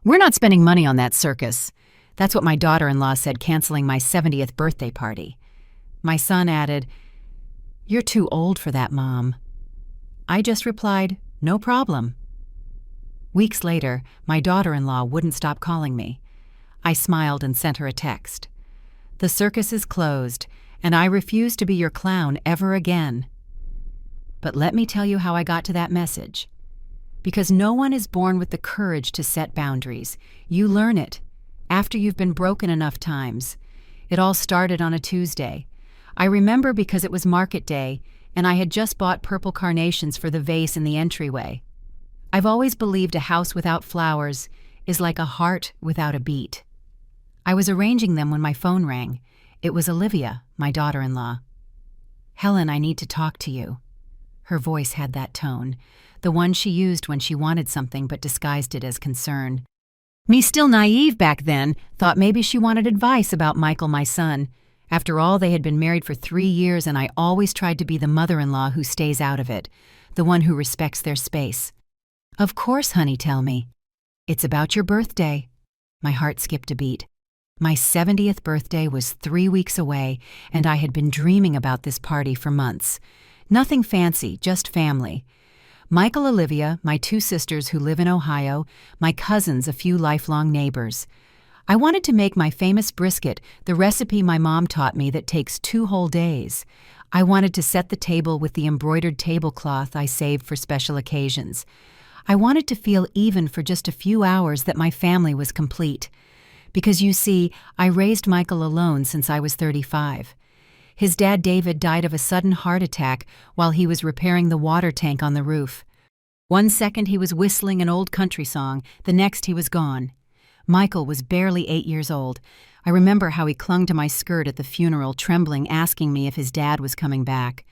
We're not spending money on that circus. That's what my daughter-in-law said canceling my 70th birthday party. My son added, "You're too old for that, Mom." I just replied, "No problem." Weeks later, my daughter-in-law wouldn't stop calling me. I smiled and sent her a text. "The circus is closed, and I refuse to be your clown ever again." But let me tell you how I got to that message. Because no one is born with the courage to set boundaries. You learn it after you've been broken enough times. It all started on a Tuesday. I remember because it was market day, and I had just bought purple carnations for the vase in the entryway. I've always believed a house without flowers is like a heart without a beat. I was arranging them when my phone rang. It was Olivia, my daughter-in-law. "Helen, I need to talk to you." Her voice had that tone, the one she used when she wanted something but disguised it as concern. Me, still naive back then, thought maybe she wanted advice about Michael, my son. After all, they had been married for 3 years, and I always tried to be the mother-in-law who stays out of it, the one who respects their space. "Of course, honey, tell me." "It's about your birthday." My heart skipped a beat. My 70th birthday was 3 weeks away, and I had been dreaming about this party for months. Nothing fancy, just family. Michael, Olivia, my 2 sisters who live in Ohio, my cousins, a few lifelong neighbors. I wanted to make my famous brisket, the recipe my mom taught me that takes 2 whole days. I wanted to set the table with the embroidered tablecloth I saved for special occasions. I wanted to feel even for just a few hours that my family was complete. Because you see, I raised Michael alone since I was 35. His dad, David, died of a sudden heart attack while he was repairing the water tank on the roof. One second he was whistling an old country song, the next he was gone. Michael was barely 8 years old. I remember how he clung to my skirt at the funeral, trembling, asking me if his dad was coming back.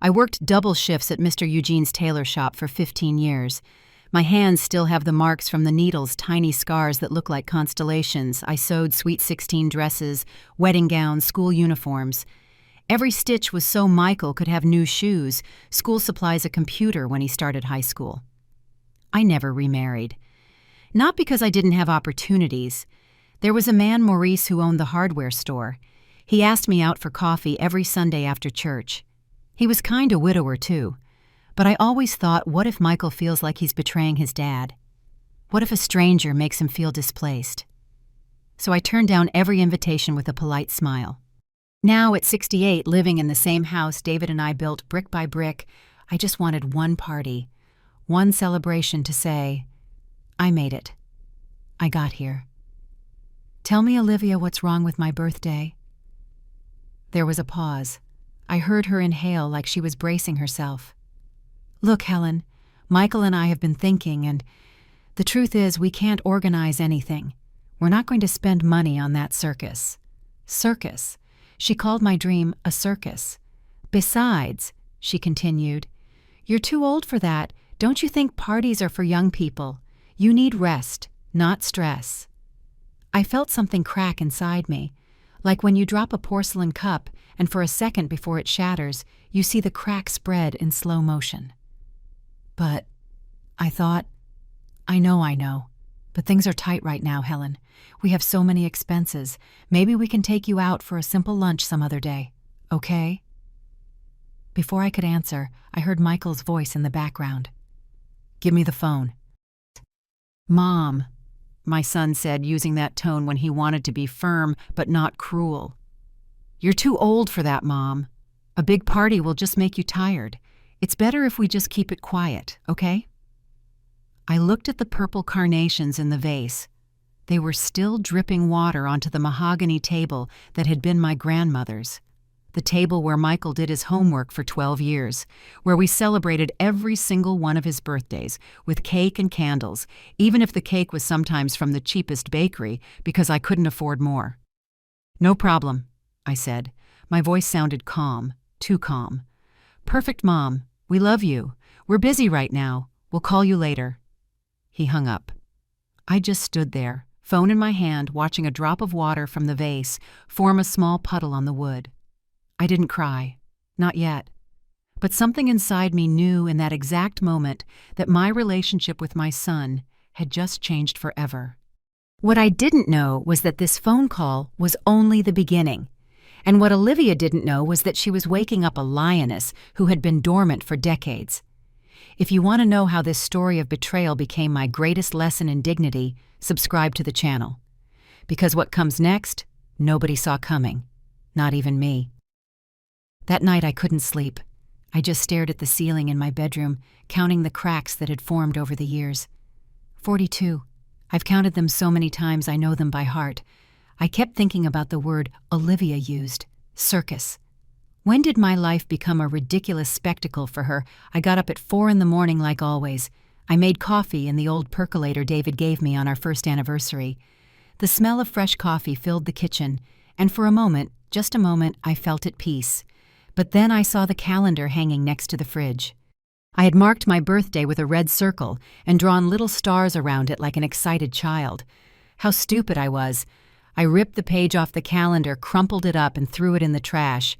I worked double shifts at Mr. Eugene's tailor shop for 15 years. My hands still have the marks from the needles, tiny scars that look like constellations. I sewed Sweet 16 dresses, wedding gowns, school uniforms. Every stitch was so Michael could have new shoes, school supplies, a computer when he started high school. I never remarried. Not because I didn't have opportunities. There was a man, Maurice, who owned the hardware store. He asked me out for coffee every Sunday after church. He was kind of a widower, too. But I always thought, what if Michael feels like he's betraying his dad? What if a stranger makes him feel displaced? So I turned down every invitation with a polite smile. Now, at 68, living in the same house David and I built brick by brick, I just wanted one party, one celebration to say, I made it. I got here. "Tell me, Olivia, what's wrong with my birthday?" There was a pause. I heard her inhale like she was bracing herself. "Look, Helen, Michael and I have been thinking, and the truth is we can't organize anything. We're not going to spend money on that circus." Circus. She called my dream a circus. "Besides," she continued, "you're too old for that. Don't you think parties are for young people? You need rest, not stress." I felt something crack inside me, like when you drop a porcelain cup and for a second before it shatters, you see the crack spread in slow motion. "But," I thought, I know, but things are tight right now, Helen. We have so many expenses. Maybe we can take you out for a simple lunch some other day, okay?" Before I could answer, I heard Michael's voice in the background. "Give me the phone." "Mom," my son said, using that tone when he wanted to be firm but not cruel. "You're too old for that, Mom. A big party will just make you tired. It's better if we just keep it quiet, okay?" I looked at the purple carnations in the vase. They were still dripping water onto the mahogany table that had been my grandmother's. The table where Michael did his homework for 12 years, where we celebrated every single one of his birthdays with cake and candles, even if the cake was sometimes from the cheapest bakery because I couldn't afford more. "No problem," I said. My voice sounded calm, too calm. "Perfect, Mom. We love you. We're busy right now. We'll call you later." He hung up. I just stood there, phone in my hand, watching a drop of water from the vase form a small puddle on the wood. I didn't cry. Not yet. But something inside me knew in that exact moment that my relationship with my son had just changed forever. What I didn't know was that this phone call was only the beginning. And what Olivia didn't know was that she was waking up a lioness who had been dormant for decades. If you want to know how this story of betrayal became my greatest lesson in dignity, subscribe to the channel. Because what comes next, nobody saw coming. Not even me. That night I couldn't sleep. I just stared at the ceiling in my bedroom, counting the cracks that had formed over the years. 42. I've counted them so many times I know them by heart. I kept thinking about the word Olivia used, circus. When did my life become a ridiculous spectacle for her? I got up at 4 a.m. like always. I made coffee in the old percolator David gave me on our first anniversary. The smell of fresh coffee filled the kitchen, and for a moment, just a moment, I felt at peace. But then I saw the calendar hanging next to the fridge. I had marked my birthday with a red circle and drawn little stars around it like an excited child. How stupid I was. I ripped the page off the calendar, crumpled it up, and threw it in the trash.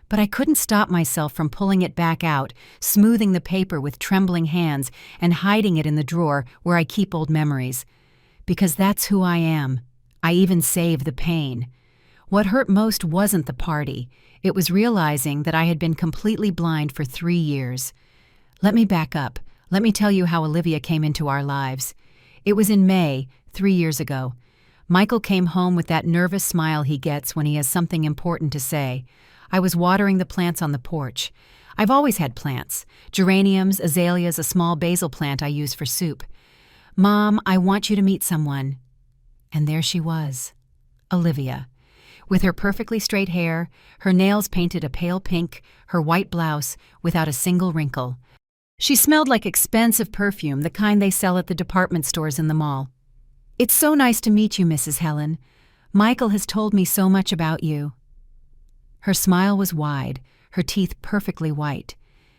But I couldn't stop myself from pulling it back out, smoothing the paper with trembling hands, and hiding it in the drawer where I keep old memories. Because that's who I am. I even save the pain. What hurt most wasn't the party. It was realizing that I had been completely blind for 3 years. Let me back up. Let me tell you how Olivia came into our lives. It was in May, 3 years ago. Michael came home with that nervous smile he gets when he has something important to say. I was watering the plants on the porch. I've always had plants. Geraniums, azaleas, a small basil plant I use for soup. "Mom, I want you to meet someone." And there she was, Olivia. With her perfectly straight hair, her nails painted a pale pink, her white blouse without a single wrinkle. She smelled like expensive perfume, the kind they sell at the department stores in the mall. "It's so nice to meet you, Mrs. Helen. Michael has told me so much about you." Her smile was wide, her teeth perfectly white.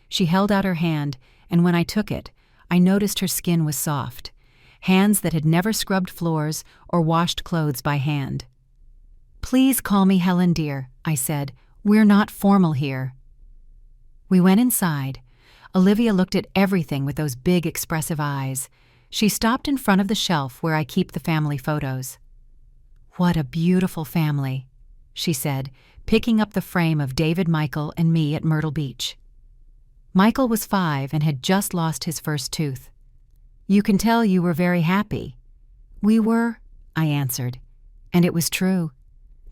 She held out her hand, and when I took it, I noticed her skin was soft. Hands that had never scrubbed floors or washed clothes by hand. "Please call me Helen, dear," I said. "We're not formal here." We went inside. Olivia looked at everything with those big, expressive eyes. She stopped in front of the shelf where I keep the family photos. "What a beautiful family," she said, picking up the frame of David, Michael, and me at Myrtle Beach. Michael was 5 and had just lost his first tooth. "You can tell you were very happy." "We were," I answered. And it was true.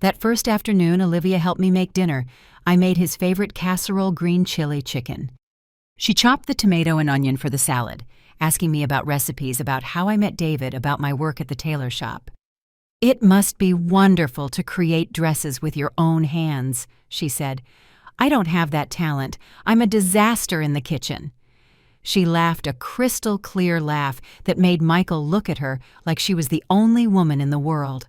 That first afternoon, Olivia helped me make dinner. I made his favorite casserole green chili chicken. She chopped the tomato and onion for the salad, asking me about recipes, about how I met David, about my work at the tailor shop. "It must be wonderful to create dresses with your own hands," she said. "I don't have that talent. I'm a disaster in the kitchen." She laughed a crystal-clear laugh that made Michael look at her like she was the only woman in the world.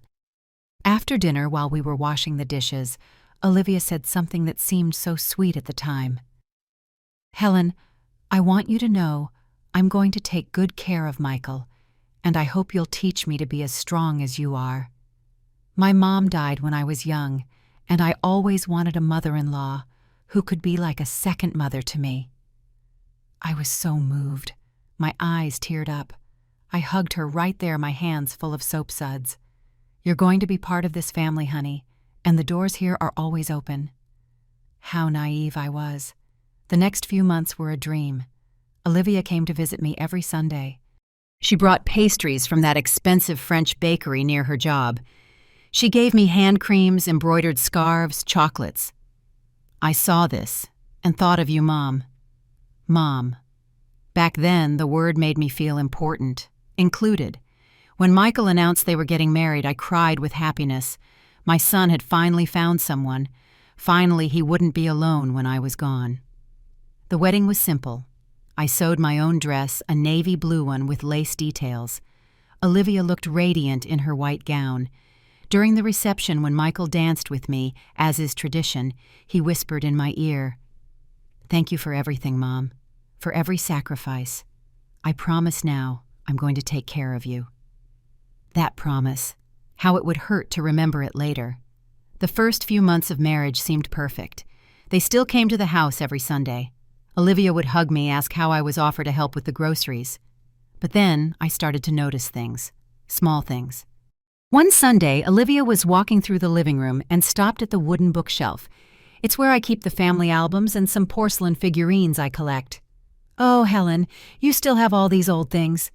After dinner, while we were washing the dishes, Olivia said something that seemed so sweet at the time. "Helen, I want you to know I'm going to take good care of Michael, and I hope you'll teach me to be as strong as you are. My mom died when I was young, and I always wanted a mother-in-law who could be like a second mother to me." I was so moved. My eyes teared up. I hugged her right there, my hands full of soap suds. "You're going to be part of this family, honey, and the doors here are always open." How naive I was. The next few months were a dream. Olivia came to visit me every Sunday. She brought pastries from that expensive French bakery near her job. She gave me hand creams, embroidered scarves, chocolates. "I saw this and thought of you, Mom." Mom. Back then, the word made me feel important, included. When Michael announced they were getting married, I cried with happiness. My son had finally found someone. Finally, he wouldn't be alone when I was gone. The wedding was simple. I sewed my own dress, a navy blue one with lace details. Olivia looked radiant in her white gown. During the reception, when Michael danced with me, as is tradition, he whispered in my ear, "Thank you for everything, Mom, for every sacrifice. I promise now I'm going to take care of you." That promise. How it would hurt to remember it later. The first few months of marriage seemed perfect. They still came to the house every Sunday. Olivia would hug me, ask how I was offered to help with the groceries. But then I started to notice things, small things. One Sunday, Olivia was walking through the living room and stopped at the wooden bookshelf. It's where I keep the family albums and some porcelain figurines I collect. "Oh, Helen, you still have all these old things."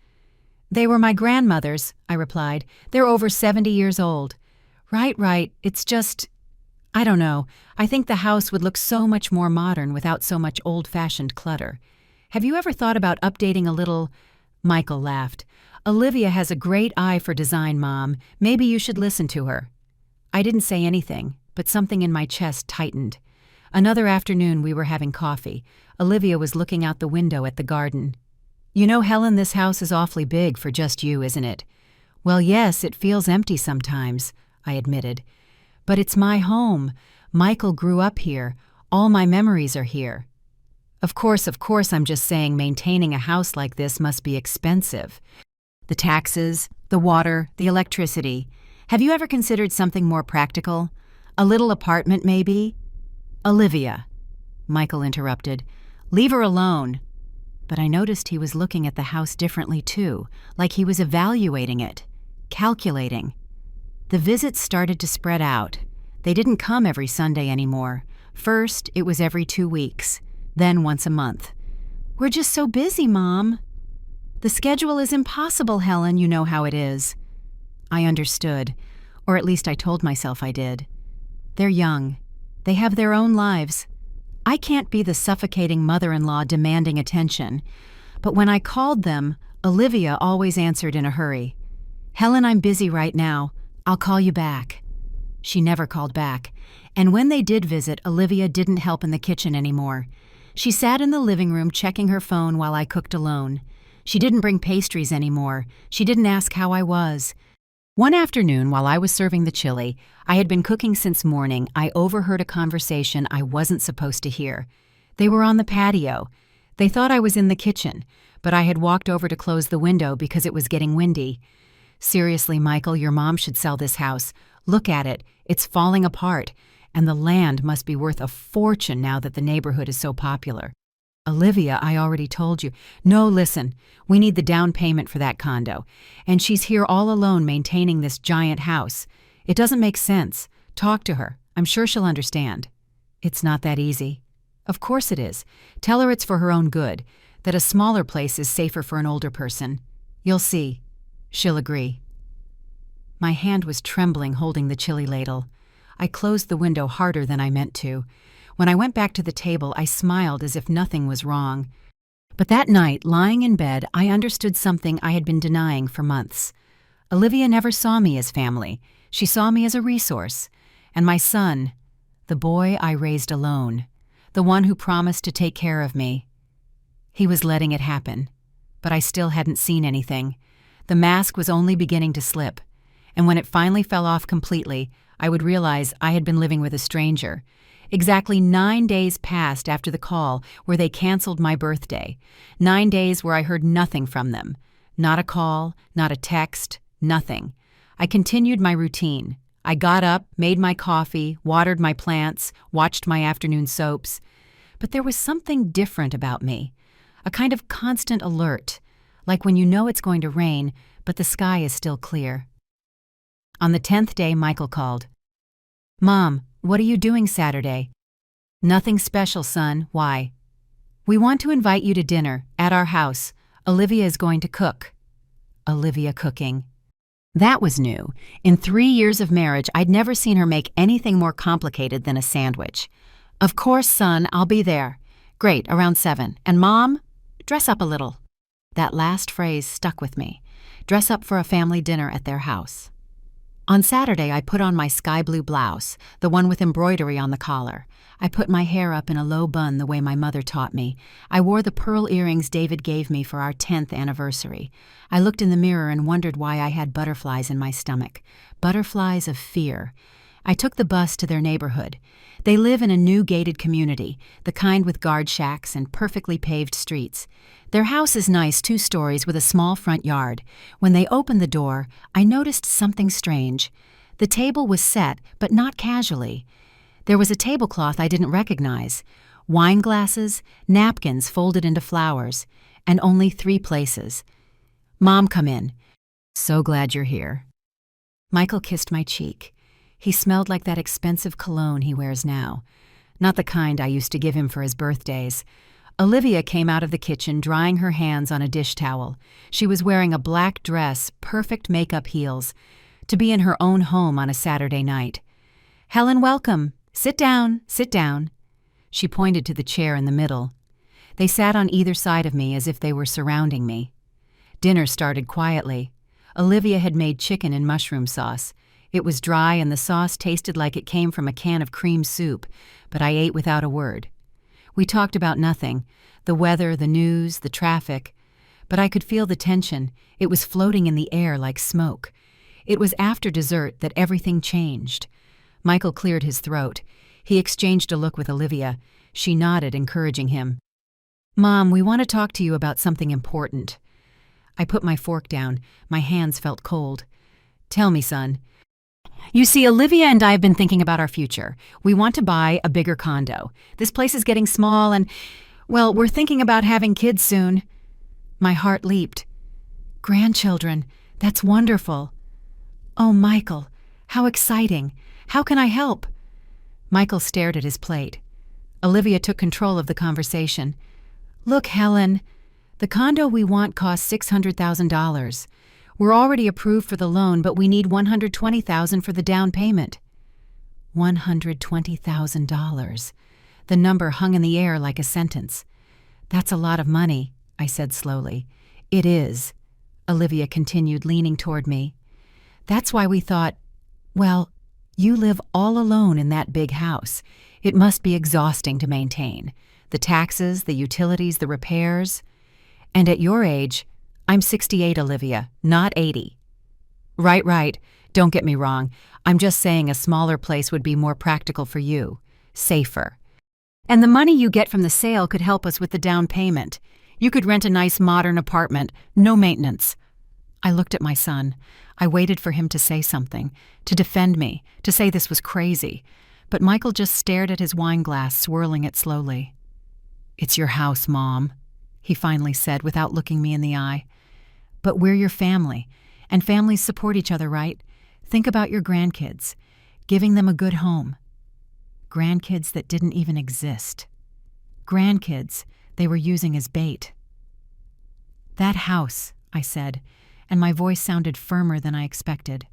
"They were my grandmother's," I replied. "They're over 70 years old." Right. It's just, I don't know. I think the house would look so much more modern without so much old-fashioned clutter. Have you ever thought about updating a little?" Michael laughed. "Olivia has a great eye for design, Mom. Maybe you should listen to her." I didn't say anything, but something in my chest tightened. Another afternoon we were having coffee. Olivia was looking out the window at the garden. "You know, Helen, this house is awfully big for just you, isn't it?" "Well, yes, it feels empty sometimes," I admitted. "But it's my home. Michael grew up here. All my memories are here." Of course, I'm just saying maintaining a house like this must be expensive. The taxes, the water, the electricity. Have you ever considered something more practical? A little apartment, maybe?" "Olivia," Michael interrupted. "Leave her alone." But I noticed he was looking at the house differently too, like he was evaluating it, calculating. The visits started to spread out. They didn't come every Sunday anymore. First, it was every 2 weeks, then once a month. "We're just so busy, Mom." "The schedule is impossible, Helen, you know how it is." I understood, or at least I told myself I did. They're young. They have their own lives. I can't be the suffocating mother-in-law demanding attention. But when I called them, Olivia always answered in a hurry. "Helen, I'm busy right now. I'll call you back." She never called back. And when they did visit, Olivia didn't help in the kitchen anymore. She sat in the living room checking her phone while I cooked alone. She didn't bring pastries anymore. She didn't ask how I was. One afternoon, while I was serving the chili, I had been cooking since morning, I overheard a conversation I wasn't supposed to hear. They were on the patio. They thought I was in the kitchen, but I had walked over to close the window because it was getting windy. "Seriously, Michael, your mom should sell this house. Look at it. It's falling apart, and the land must be worth a fortune now that the neighborhood is so popular." "Olivia, I already told you." "No, listen. We need the down payment for that condo. And she's here all alone maintaining this giant house. It doesn't make sense. Talk to her. I'm sure she'll understand." "It's not that easy." "Of course it is. Tell her it's for her own good, that a smaller place is safer for an older person. You'll see. She'll agree." My hand was trembling holding the chili ladle. I closed the window harder than I meant to. When I went back to the table, I smiled as if nothing was wrong. But that night, lying in bed, I understood something I had been denying for months. Olivia never saw me as family. She saw me as a resource. And my son, the boy I raised alone, the one who promised to take care of me, he was letting it happen. But I still hadn't seen anything. The mask was only beginning to slip. And when it finally fell off completely, I would realize I had been living with a stranger. Exactly 9 days passed after the call where they canceled my birthday. 9 days where I heard nothing from them. Not a call, not a text, nothing. I continued my routine. I got up, made my coffee, watered my plants, watched my afternoon soaps. But there was something different about me. A kind of constant alert, like when you know it's going to rain, but the sky is still clear. On the 10th day, Michael called. "Mom, what are you doing Saturday?" "Nothing special, son. Why?" "We want to invite you to dinner, at our house. Olivia is going to cook." Olivia cooking. That was new. In 3 years of marriage, I'd never seen her make anything more complicated than a sandwich. "Of course, son, I'll be there." "Great, around 7. And Mom? Dress up a little." That last phrase stuck with me. Dress up for a family dinner at their house. On Saturday, I put on my sky blue blouse, the one with embroidery on the collar. I put my hair up in a low bun the way my mother taught me. I wore the pearl earrings David gave me for our 10th anniversary. I looked in the mirror and wondered why I had butterflies in my stomach. Butterflies of fear. I took the bus to their neighborhood. They live in a new gated community, the kind with guard shacks and perfectly paved streets. Their house is nice, 2 stories with a small front yard. When they opened the door, I noticed something strange. The table was set, but not casually. There was a tablecloth I didn't recognize. Wine glasses, napkins folded into flowers, and only 3 places. "Mom, come in." "So glad you're here." Michael kissed my cheek. He smelled like that expensive cologne he wears now, not the kind I used to give him for his birthdays. Olivia came out of the kitchen drying her hands on a dish towel. She was wearing a black dress, perfect makeup heels, to be in her own home on a Saturday night. "Helen, welcome. Sit down, sit down." She pointed to the chair in the middle. They sat on either side of me as if they were surrounding me. Dinner started quietly. Olivia had made chicken and mushroom sauce. It was dry and the sauce tasted like it came from a can of cream soup, but I ate without a word. We talked about nothing, the weather, the news, the traffic, but I could feel the tension. It was floating in the air like smoke. It was after dessert that everything changed. Michael cleared his throat. He exchanged a look with Olivia. She nodded, encouraging him. "Mom, we want to talk to you about something important." I put my fork down. My hands felt cold. "Tell me, son." "You see, Olivia and I have been thinking about our future. We want to buy a bigger condo. This place is getting small and, well, we're thinking about having kids soon." My heart leaped. "Grandchildren, that's wonderful." "Oh, Michael, how exciting. How can I help?" Michael stared at his plate. Olivia took control of the conversation. "Look, Helen, the condo we want costs $600,000. We're already approved for the loan, but we need $120,000 for the down payment." $120,000. The number hung in the air like a sentence. "That's a lot of money," I said slowly. "It is," Olivia continued, leaning toward me. "That's why we thought, well, you live all alone in that big house. It must be exhausting to maintain. The taxes, the utilities, the repairs. And at your age, I'm 68, Olivia, not 80. Right. Don't get me wrong. I'm just saying a smaller place would be more practical for you. Safer. And the money you get from the sale could help us with the down payment. You could rent a nice modern apartment, no maintenance." I looked at my son. I waited for him to say something, to defend me, to say this was crazy. But Michael just stared at his wine glass, swirling it slowly. "It's your house, Mom," he finally said without looking me in the eye. "But we're your family, and families support each other, right? Think about your grandkids, giving them a good home." Grandkids that didn't even exist. Grandkids they were using as bait. "That house," I said, and my voice sounded firmer than I expected.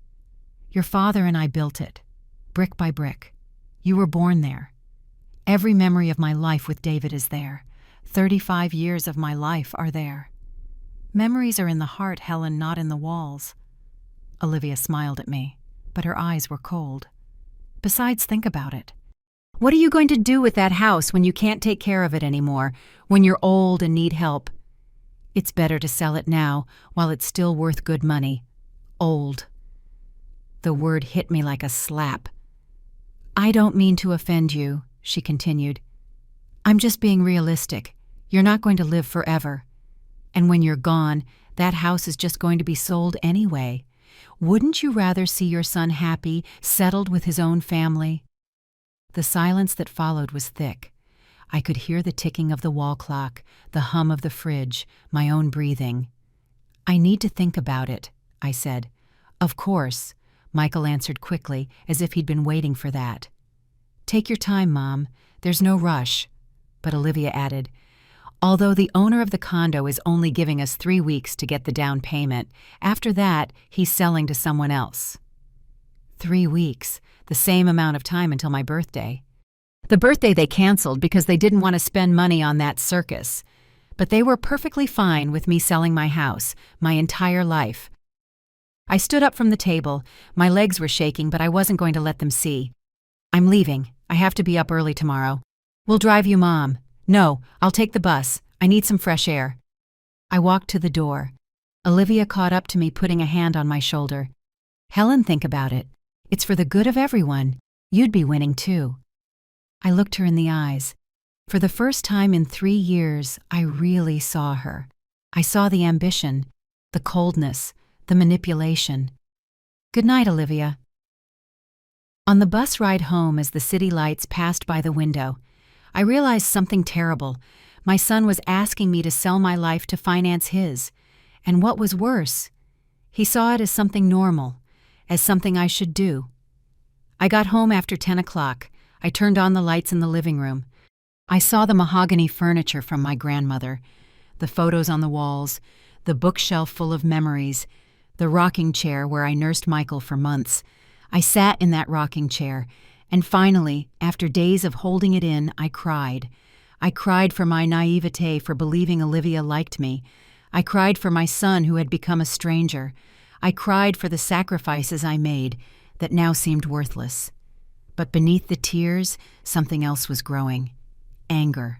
"Your father and I built it, brick by brick. You were born there. Every memory of my life with David is there. 35 years of my life are there. Memories are in the heart, Helen, not in the walls." Olivia smiled at me, but her eyes were cold. "Besides, think about it. What are you going to do with that house when you can't take care of it anymore, when you're old and need help? It's better to sell it now while it's still worth good money. Old." The word hit me like a slap. "I don't mean to offend you," she continued. "I'm just being realistic. You're not going to live forever. And when you're gone, that house is just going to be sold anyway. Wouldn't you rather see your son happy, settled with his own family?" The silence that followed was thick. I could hear the ticking of the wall clock, the hum of the fridge, my own breathing. "I need to think about it," I said. "Of course," Michael answered quickly, as if he'd been waiting for that. "Take your time, Mom. There's no rush." But Olivia added, "Although the owner of the condo is only giving us 3 weeks to get the down payment, after that, he's selling to someone else." 3 weeks, the same amount of time until my birthday. The birthday they canceled because they didn't want to spend money on that circus. But they were perfectly fine with me selling my house, my entire life. I stood up from the table. My legs were shaking, but I wasn't going to let them see. "I'm leaving. I have to be up early tomorrow." "We'll drive you, Mom." "No, I'll take the bus. I need some fresh air." I walked to the door. Olivia caught up to me, putting a hand on my shoulder. "Helen, think about it. It's for the good of everyone. You'd be winning too." I looked her in the eyes. For the first time in 3 years, I really saw her. I saw the ambition, the coldness, the manipulation. "Good night, Olivia." On the bus ride home, as the city lights passed by the window, I realized something terrible. My son was asking me to sell my life to finance his. And what was worse, he saw it as something normal, as something I should do. I got home after 10 o'clock. I turned on the lights in the living room. I saw the mahogany furniture from my grandmother, the photos on the walls, the bookshelf full of memories, the rocking chair where I nursed Michael for months. I sat in that rocking chair, and finally, after days of holding it in, I cried. I cried for my naivete for believing Olivia liked me. I cried for my son who had become a stranger. I cried for the sacrifices I made that now seemed worthless. But beneath the tears, something else was growing. Anger.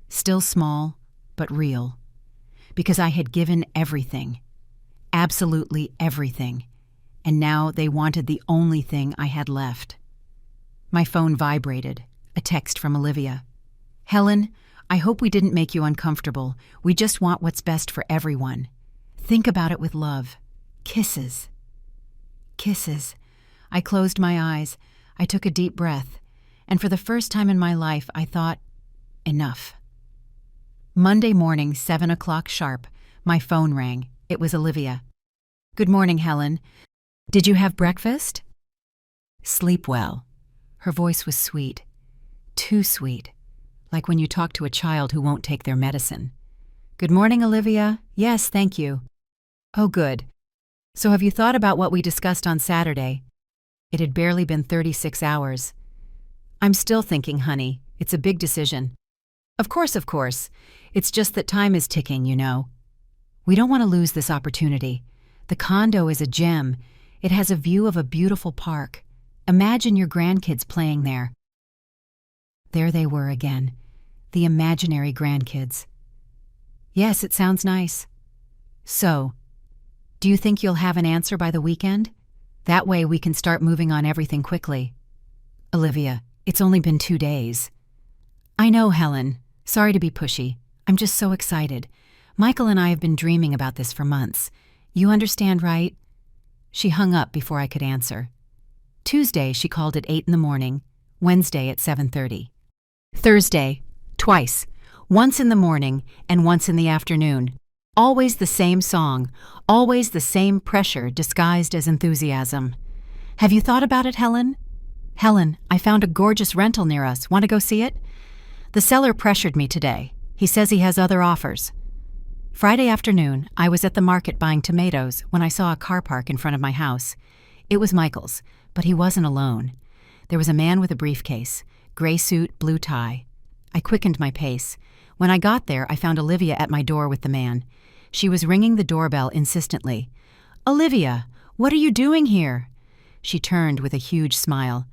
Still small, but real. Because I had given everything. Absolutely everything. And now they wanted the only thing I had left. My phone vibrated. A text from Olivia. "Helen, I hope we didn't make you uncomfortable. We just want what's best for everyone. Think about it with love. Kisses." Kisses. I closed my eyes. I took a deep breath. And for the first time in my life, I thought, enough. Monday morning, 7 o'clock sharp, my phone rang. It was Olivia. "Good morning, Helen. Did you have breakfast?" "Sleep well." Her voice was sweet. Too sweet. Like when you talk to a child who won't take their medicine. "Good morning, Olivia. Yes, thank you." "Oh, good. So have you thought about what we discussed on Saturday?" It had barely been 36 hours. "I'm still thinking, honey. It's a big decision." Of course. It's just that time is ticking, you know. We don't want to lose this opportunity. The condo is a gem. It has a view of a beautiful park. Imagine your grandkids playing there. There they were again, the imaginary grandkids. "Yes, it sounds nice." "So, do you think you'll have an answer by the weekend? That way we can start moving on everything quickly." "Olivia, it's only been 2 days." "I know, Helen. Sorry to be pushy. I'm just so excited. Michael and I have been dreaming about this for months. You understand, right?" She hung up before I could answer. Tuesday, she called at 8 in the morning. Wednesday at 7:30. Thursday, twice. Once in the morning and once in the afternoon. Always the same song. Always the same pressure disguised as enthusiasm. "Have you thought about it, Helen?" "Helen, I found a gorgeous rental near us. Want to go see it?" "The seller pressured me today. He says he has other offers." Friday afternoon, I was at the market buying tomatoes when I saw a car park in front of my house. It was Michael's, but he wasn't alone. There was a man with a briefcase, gray suit, blue tie. I quickened my pace. When I got there, I found Olivia at my door with the man. She was ringing the doorbell insistently. "Olivia, what are you doing here?" She turned with a huge smile.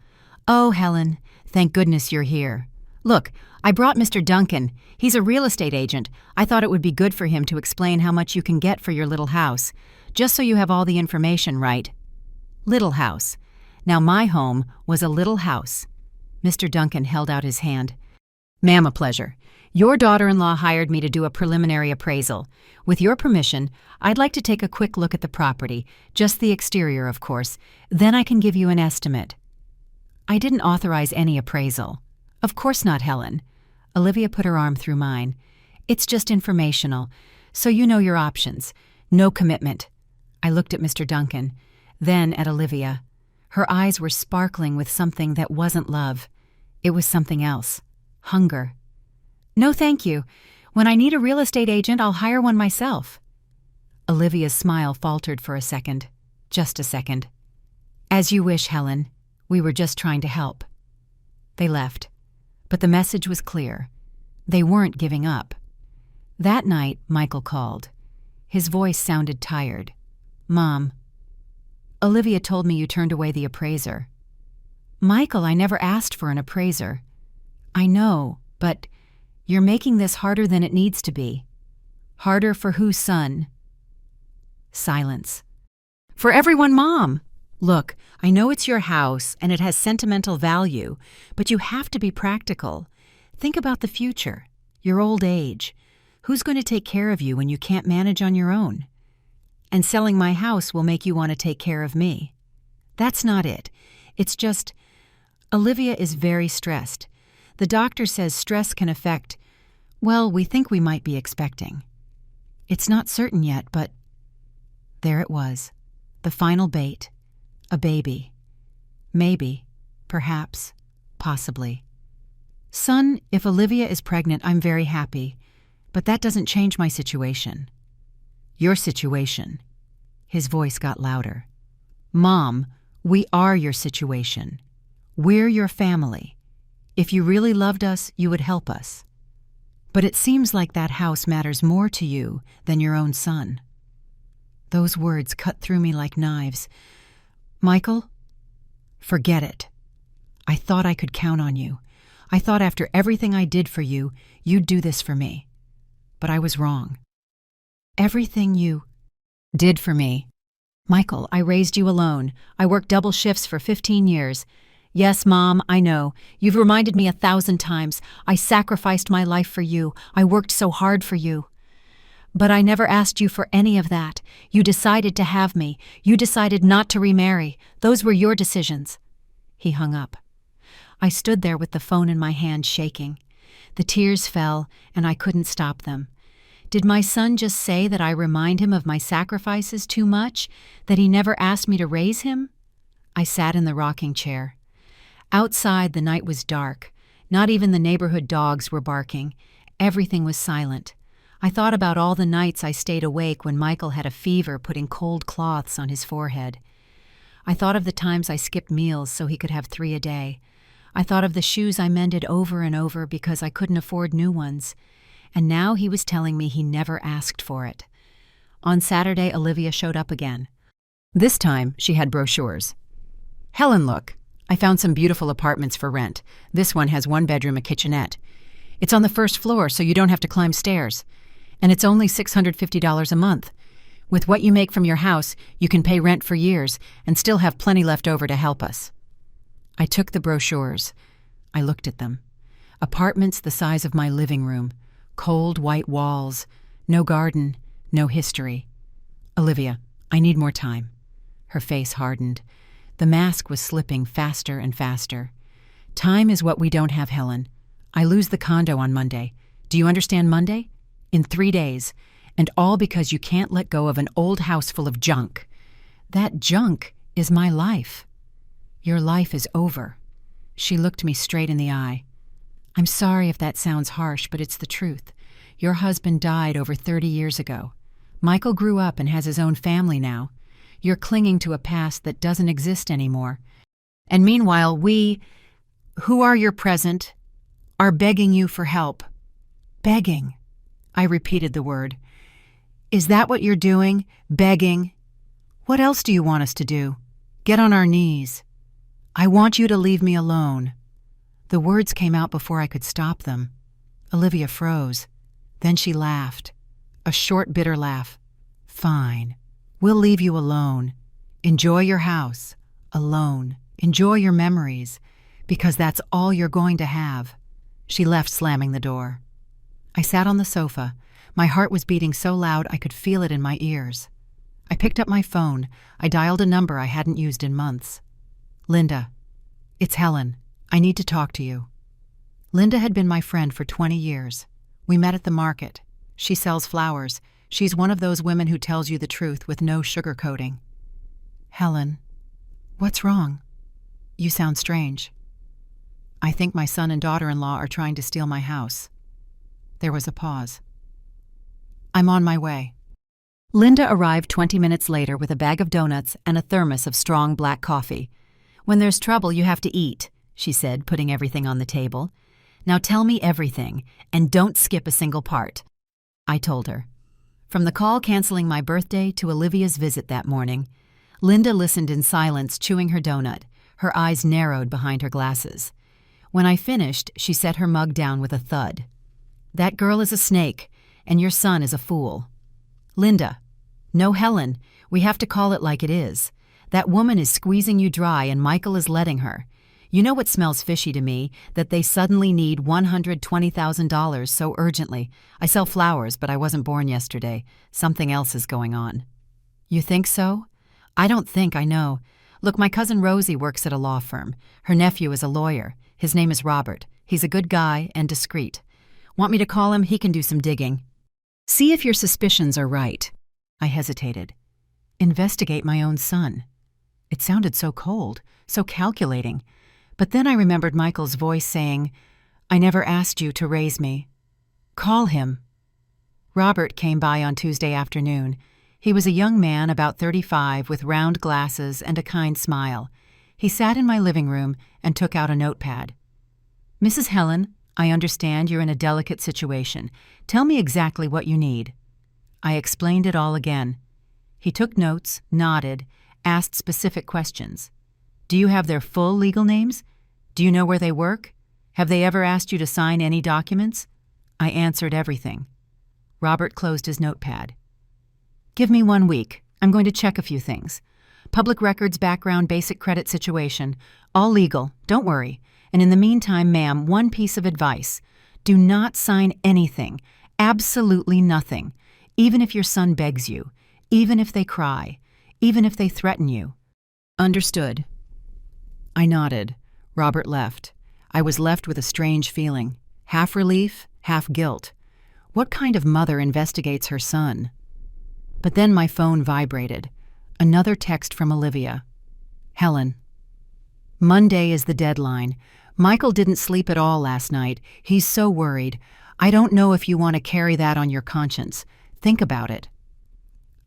"Oh, Helen, thank goodness you're here. Look, I brought Mr. Duncan. He's a real estate agent. I thought it would be good for him to explain how much you can get for your little house, just so you have all the information right." Little house. Now my home was a little house. Mr. Duncan held out his hand. "Ma'am, a pleasure. Your daughter-in-law hired me to do a preliminary appraisal. With your permission, I'd like to take a quick look at the property, just the exterior, of course. Then I can give you an estimate." "I didn't authorize any appraisal." "Of course not, Helen." Olivia put her arm through mine. "It's just informational, so you know your options. No commitment." I looked at Mr. Duncan, then at Olivia. Her eyes were sparkling with something that wasn't love. It was something else. Hunger. "No, thank you. When I need a real estate agent, I'll hire one myself." Olivia's smile faltered for a second. Just a second. "As you wish, Helen. We were just trying to help." They left. But the message was clear. They weren't giving up. That night, Michael called. His voice sounded tired. "Mom, Olivia told me you turned away the appraiser." "Michael, I never asked for an appraiser." "I know, but you're making this harder than it needs to be." "Harder for whose son?" Silence. "For everyone, Mom. Look, I know it's your house and it has sentimental value, but you have to be practical. Think about the future, your old age. Who's going to take care of you when you can't manage on your own? And selling my house will make you want to take care of me." "That's not it. It's just, Olivia is very stressed. The doctor says stress can affect, well, we think we might be expecting. It's not certain yet, but..." There it was, the final bait. A baby. Maybe. Perhaps. Possibly. Son, if Olivia is pregnant, I'm very happy. But that doesn't change my situation. Your situation. His voice got louder. Mom, we are your situation. We're your family. If you really loved us, you would help us. But it seems like that house matters more to you than your own son. Those words cut through me like knives. Michael, forget it. I thought I could count on you. I thought after everything I did for you, you'd do this for me. But I was wrong. Everything you did for me. Michael, I raised you alone. I worked double shifts for 15 years. Yes, Mom, I know. You've reminded me 1,000 times. I sacrificed my life for you. I worked so hard for you. But I never asked you for any of that. You decided to have me. You decided not to remarry. Those were your decisions. He hung up. I stood there with the phone in my hand, shaking. The tears fell, and I couldn't stop them. Did my son just say that I remind him of my sacrifices too much? That he never asked me to raise him? I sat in the rocking chair. Outside, the night was dark. Not even the neighborhood dogs were barking. Everything was silent. I thought about all the nights I stayed awake when Michael had a fever, putting cold cloths on his forehead. I thought of the times I skipped meals so he could have 3 a day. I thought of the shoes I mended over and over because I couldn't afford new ones. And now he was telling me he never asked for it. On Saturday, Olivia showed up again. This time, she had brochures. Helen, look. I found some beautiful apartments for rent. This one has 1 bedroom, a kitchenette. It's on the 1st floor, so you don't have to climb stairs. And it's only $650 a month. With what you make from your house, you can pay rent for years and still have plenty left over to help us. I took the brochures. I looked at them. Apartments the size of my living room. Cold white walls. No garden. No history. Olivia, I need more time. Her face hardened. The mask was slipping faster and faster. Time is what we don't have, Helen. I lose the condo on Monday. Do you understand Monday? In 3 days. And all because you can't let go of an old house full of junk. That junk is my life. Your life is over. She looked me straight in the eye. I'm sorry if that sounds harsh, but it's the truth. Your husband died over 30 years ago. Michael grew up and has his own family now. You're clinging to a past that doesn't exist anymore. And meanwhile, we, who are your present, are begging you for help. Begging. I repeated the word. Is that what you're doing? Begging? What else do you want us to do? Get on our knees. I want you to leave me alone. The words came out before I could stop them. Olivia froze. Then she laughed. A short, bitter laugh. Fine. We'll leave you alone. Enjoy your house. Alone. Enjoy your memories. Because that's all you're going to have. She left, slamming the door. I sat on the sofa. My heart was beating so loud I could feel it in my ears. I picked up my phone. I dialed a number I hadn't used in months. Linda. It's Helen. I need to talk to you. Linda had been my friend for 20 years. We met at the market. She sells flowers. She's one of those women who tells you the truth with no sugarcoating. Helen. What's wrong? You sound strange. I think my son and daughter-in-law are trying to steal my house. There was a pause. I'm on my way. Linda arrived 20 minutes later with a bag of donuts and a thermos of strong black coffee. When there's trouble, you have to eat, she said, putting everything on the table. Now tell me everything, and don't skip a single part. I told her. From the call canceling my birthday to Olivia's visit that morning, Linda listened in silence, chewing her donut, her eyes narrowed behind her glasses. When I finished, she set her mug down with a thud. That girl is a snake, and your son is a fool. Linda. No, Helen, we have to call it like it is. That woman is squeezing you dry and Michael is letting her. You know what smells fishy to me? That they suddenly need $120,000 so urgently. I sell flowers, but I wasn't born yesterday. Something else is going on. You think so? I don't think, I know. Look, my cousin Rosie works at a law firm. Her nephew is a lawyer. His name is Robert. He's a good guy and discreet. Want me to call him? He can do some digging. See if your suspicions are right. I hesitated. Investigate my own son. It sounded so cold, so calculating. But then I remembered Michael's voice saying, "I never asked you to raise me. Call him." Robert came by on Tuesday afternoon. He was a young man about 35 with round glasses and a kind smile. He sat in my living room and took out a notepad. "Mrs. Helen, I understand you're in a delicate situation. Tell me exactly what you need." I explained it all again. He took notes, nodded, asked specific questions. "Do you have their full legal names? Do you know where they work? Have they ever asked you to sign any documents?" I answered everything. Robert closed his notepad. "Give me 1 week. I'm going to check a few things. Public records, background, basic credit situation. All legal. Don't worry. And in the meantime, ma'am, one piece of advice. Do not sign anything. Absolutely nothing. Even if your son begs you. Even if they cry. Even if they threaten you." "Understood." I nodded. Robert left. I was left with a strange feeling. Half relief, half guilt. What kind of mother investigates her son? But then my phone vibrated. Another text from Olivia. "Helen. Monday is the deadline. Michael didn't sleep at all last night. He's so worried. I don't know if you want to carry that on your conscience. Think about it."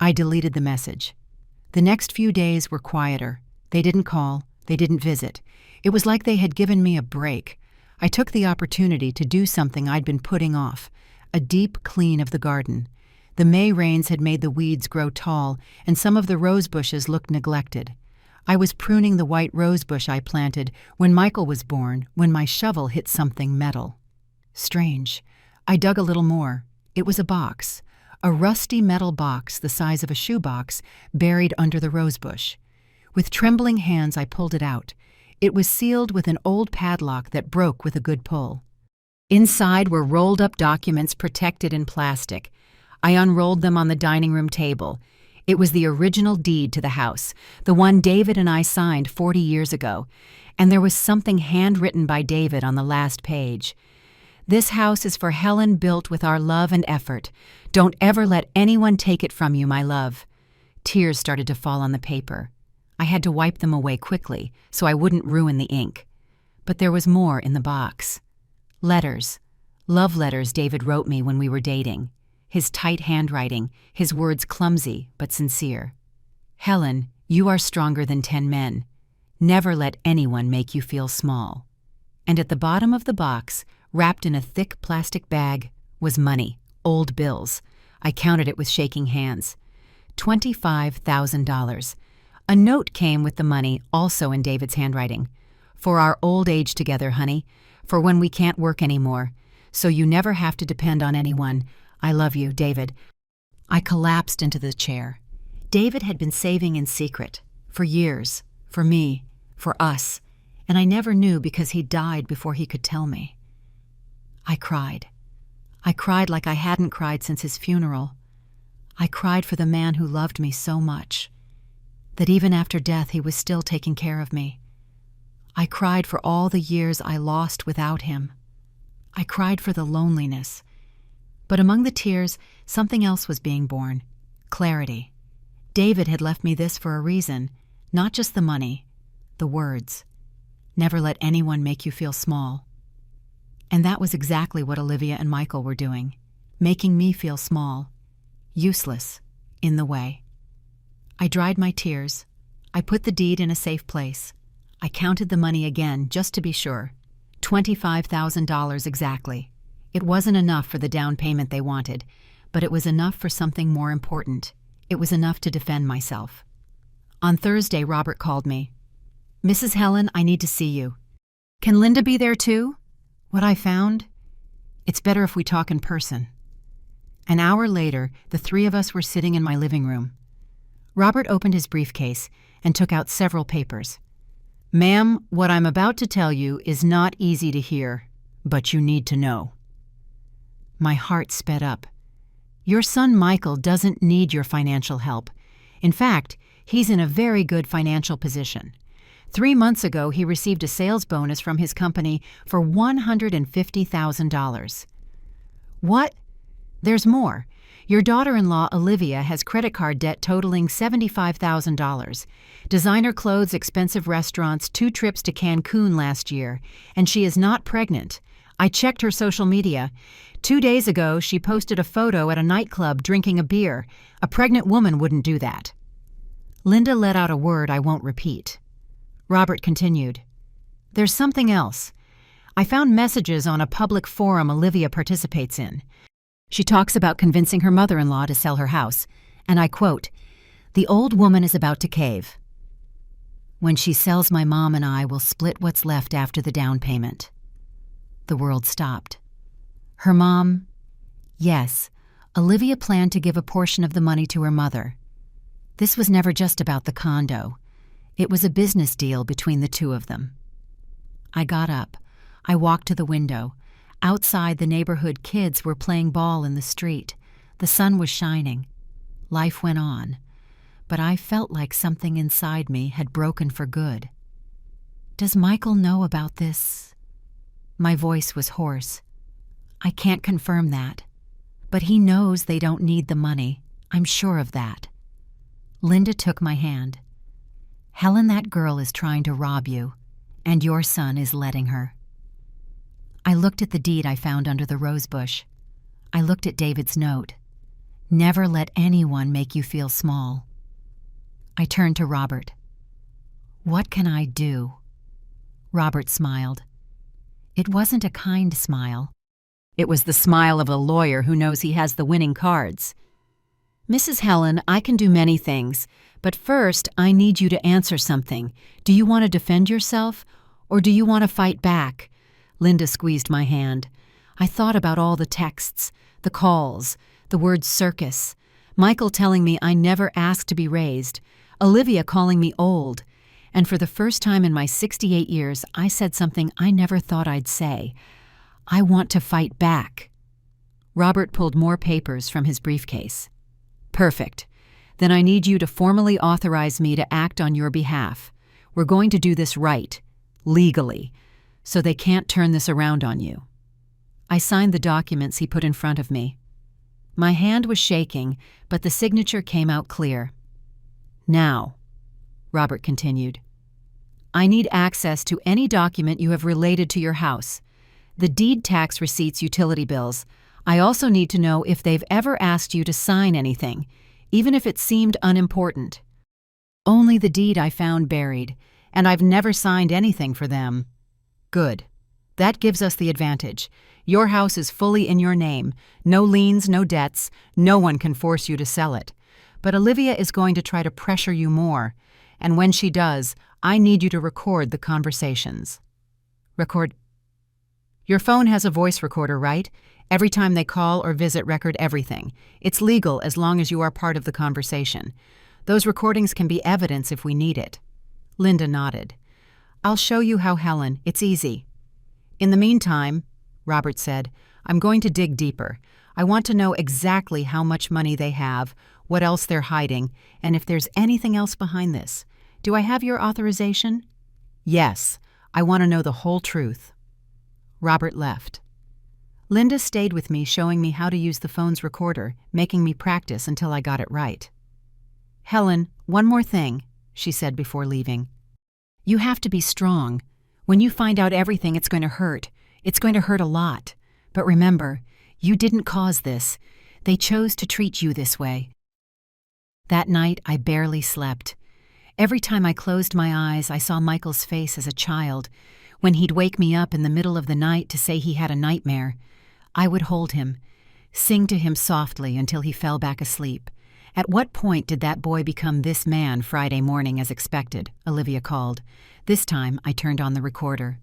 I deleted the message. The next few days were quieter. They didn't call. They didn't visit. It was like they had given me a break. I took the opportunity to do something I'd been putting off. A deep clean of the garden. The May rains had made the weeds grow tall, and some of the rose bushes looked neglected. I was pruning the white rose bush I planted when Michael was born, when my shovel hit something metal. Strange. I dug a little more. It was a box. A rusty metal box the size of a shoebox buried under the rose bush. With trembling hands I pulled it out. It was sealed with an old padlock that broke with a good pull. Inside were rolled-up documents protected in plastic. I unrolled them on the dining room table. It was the original deed to the house, the one David and I signed 40 years ago, and there was something handwritten by David on the last page. "This house is for Helen, built with our love and effort. Don't ever let anyone take it from you, my love." Tears started to fall on the paper. I had to wipe them away quickly so I wouldn't ruin the ink. But there was more in the box. Letters. Love letters David wrote me when we were dating. His tight handwriting, his words clumsy but sincere. "Helen, you are stronger than 10 men. Never let anyone make you feel small." And at the bottom of the box, wrapped in a thick plastic bag, was money, old bills. I counted it with shaking hands. $25,000. A note came with the money, also in David's handwriting. "For our old age together, honey. For when we can't work anymore. So you never have to depend on anyone. I love you, David." I collapsed into the chair. David had been saving in secret. For years. For me. For us. And I never knew because he died before he could tell me. I cried. I cried like I hadn't cried since his funeral. I cried for the man who loved me so much. That even after death he was still taking care of me. I cried for all the years I lost without him. I cried for the loneliness. But among the tears, something else was being born. Clarity. David had left me this for a reason, not just the money, the words. Never let anyone make you feel small. And that was exactly what Olivia and Michael were doing, making me feel small, useless, in the way. I dried my tears. I put the deed in a safe place. I counted the money again, just to be sure. $25,000 exactly. It wasn't enough for the down payment they wanted, but it was enough for something more important. It was enough to defend myself. On Thursday, Robert called me. "Mrs. Helen, I need to see you." "Can Linda be there too?" What I found? It's better if we talk in person. An hour later, the three of us were sitting in my living room. Robert opened his briefcase and took out several papers. "Ma'am, what I'm about to tell you is not easy to hear, but you need to know." My heart sped up. "Your son Michael doesn't need your financial help. In fact, he's in a very good financial position. 3 months ago, he received a sales bonus from his company for $150,000. What? There's more. Your daughter-in-law, Olivia, has credit card debt totaling $75,000. Designer clothes, expensive restaurants, 2 trips to Cancun last year, and she is not pregnant. I checked her social media. 2 days ago, she posted a photo at a nightclub drinking a beer. A pregnant woman wouldn't do that. Linda let out a word I won't repeat. Robert continued. There's something else. I found messages on a public forum Olivia participates in. She talks about convincing her mother-in-law to sell her house, and I quote, "The old woman is about to cave. When she sells, my mom and I will split what's left after the down payment." The world stopped. Her mom? Yes, Olivia planned to give a portion of the money to her mother. This was never just about the condo. It was a business deal between the two of them. I got up. I walked to the window. Outside, the neighborhood kids were playing ball in the street. The sun was shining. Life went on. But I felt like something inside me had broken for good. Does Michael know about this? My voice was hoarse. I can't confirm that. But he knows they don't need the money. I'm sure of that. Linda took my hand. Helen, that girl is trying to rob you, and your son is letting her. I looked at the deed I found under the rose bush. I looked at David's note. Never let anyone make you feel small. I turned to Robert. What can I do? Robert smiled. It wasn't a kind smile. It was the smile of a lawyer who knows he has the winning cards. Mrs. Helen, I can do many things, but first I need you to answer something. Do you want to defend yourself, or do you want to fight back? Linda squeezed my hand. I thought about all the texts, the calls, the word circus, Michael telling me I never asked to be raised, Olivia calling me old, and for the first time in my 68 years, I said something I never thought I'd say. I want to fight back. Robert pulled more papers from his briefcase. Perfect. Then I need you to formally authorize me to act on your behalf. We're going to do this right, legally, so they can't turn this around on you. I signed the documents he put in front of me. My hand was shaking, but the signature came out clear. Now, Robert continued, I need access to any document you have related to your house. The deed, tax receipts, utility bills. I also need to know if they've ever asked you to sign anything, even if it seemed unimportant. Only the deed I found buried, and I've never signed anything for them. Good. That gives us the advantage. Your house is fully in your name. No liens, no debts. No one can force you to sell it. But Olivia is going to try to pressure you more. And when she does, I need you to record the conversations. Record. Your phone has a voice recorder, right? Every time they call or visit, record everything. It's legal as long as you are part of the conversation. Those recordings can be evidence if we need it. Linda nodded. I'll show you how, Helen. It's easy. In the meantime, Robert said, I'm going to dig deeper. I want to know exactly how much money they have, what else they're hiding, and if there's anything else behind this. Do I have your authorization? Yes. I want to know the whole truth. Robert left. Linda stayed with me, showing me how to use the phone's recorder, making me practice until I got it right. Helen, one more thing, she said before leaving. You have to be strong. When you find out everything, it's going to hurt. It's going to hurt a lot. But remember, you didn't cause this. They chose to treat you this way. That night, I barely slept. Every time I closed my eyes, I saw Michael's face as a child. When he'd wake me up in the middle of the night to say he had a nightmare, I would hold him, sing to him softly until he fell back asleep. At what point did that boy become this man Friday morning as expected? Olivia called. This time, I turned on the recorder.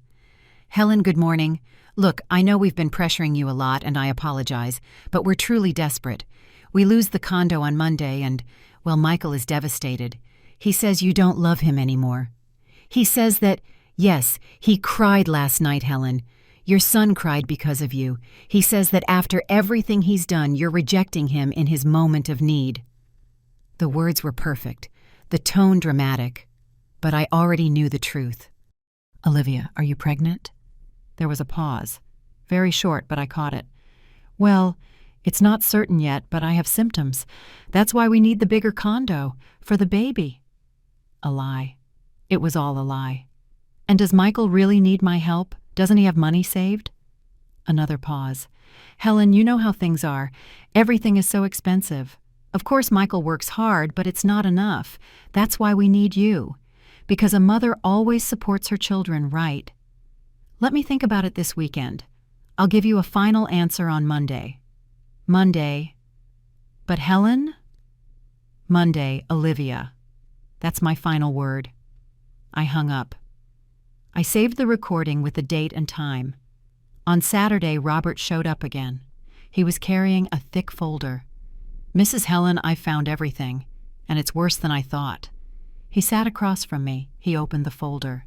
Helen, good morning. Look, I know we've been pressuring you a lot, and I apologize, but we're truly desperate. We lose the condo on Monday, and, well, Michael is devastated. He says you don't love him anymore. He says that, yes, he cried last night, Helen. Your son cried because of you. He says that after everything he's done, you're rejecting him in his moment of need. The words were perfect, the tone dramatic, but I already knew the truth. Olivia, are you pregnant? There was a pause. Very short, but I caught it. Well, It's not certain yet, but I have symptoms. That's why we need the bigger condo, for the baby. A lie. It was all a lie. And does Michael really need my help? Doesn't he have money saved? Another pause. Helen, you know how things are. Everything is so expensive. Of course Michael works hard, but it's not enough. That's why we need you. Because a mother always supports her children, right? Let me think about it this weekend. I'll give you a final answer on Monday. Monday. But Helen? Monday, Olivia. That's my final word. I hung up. I saved the recording with the date and time. On Saturday, Robert showed up again. He was carrying a thick folder. Mrs. Helen, I found everything, and it's worse than I thought. He sat across from me. He opened the folder.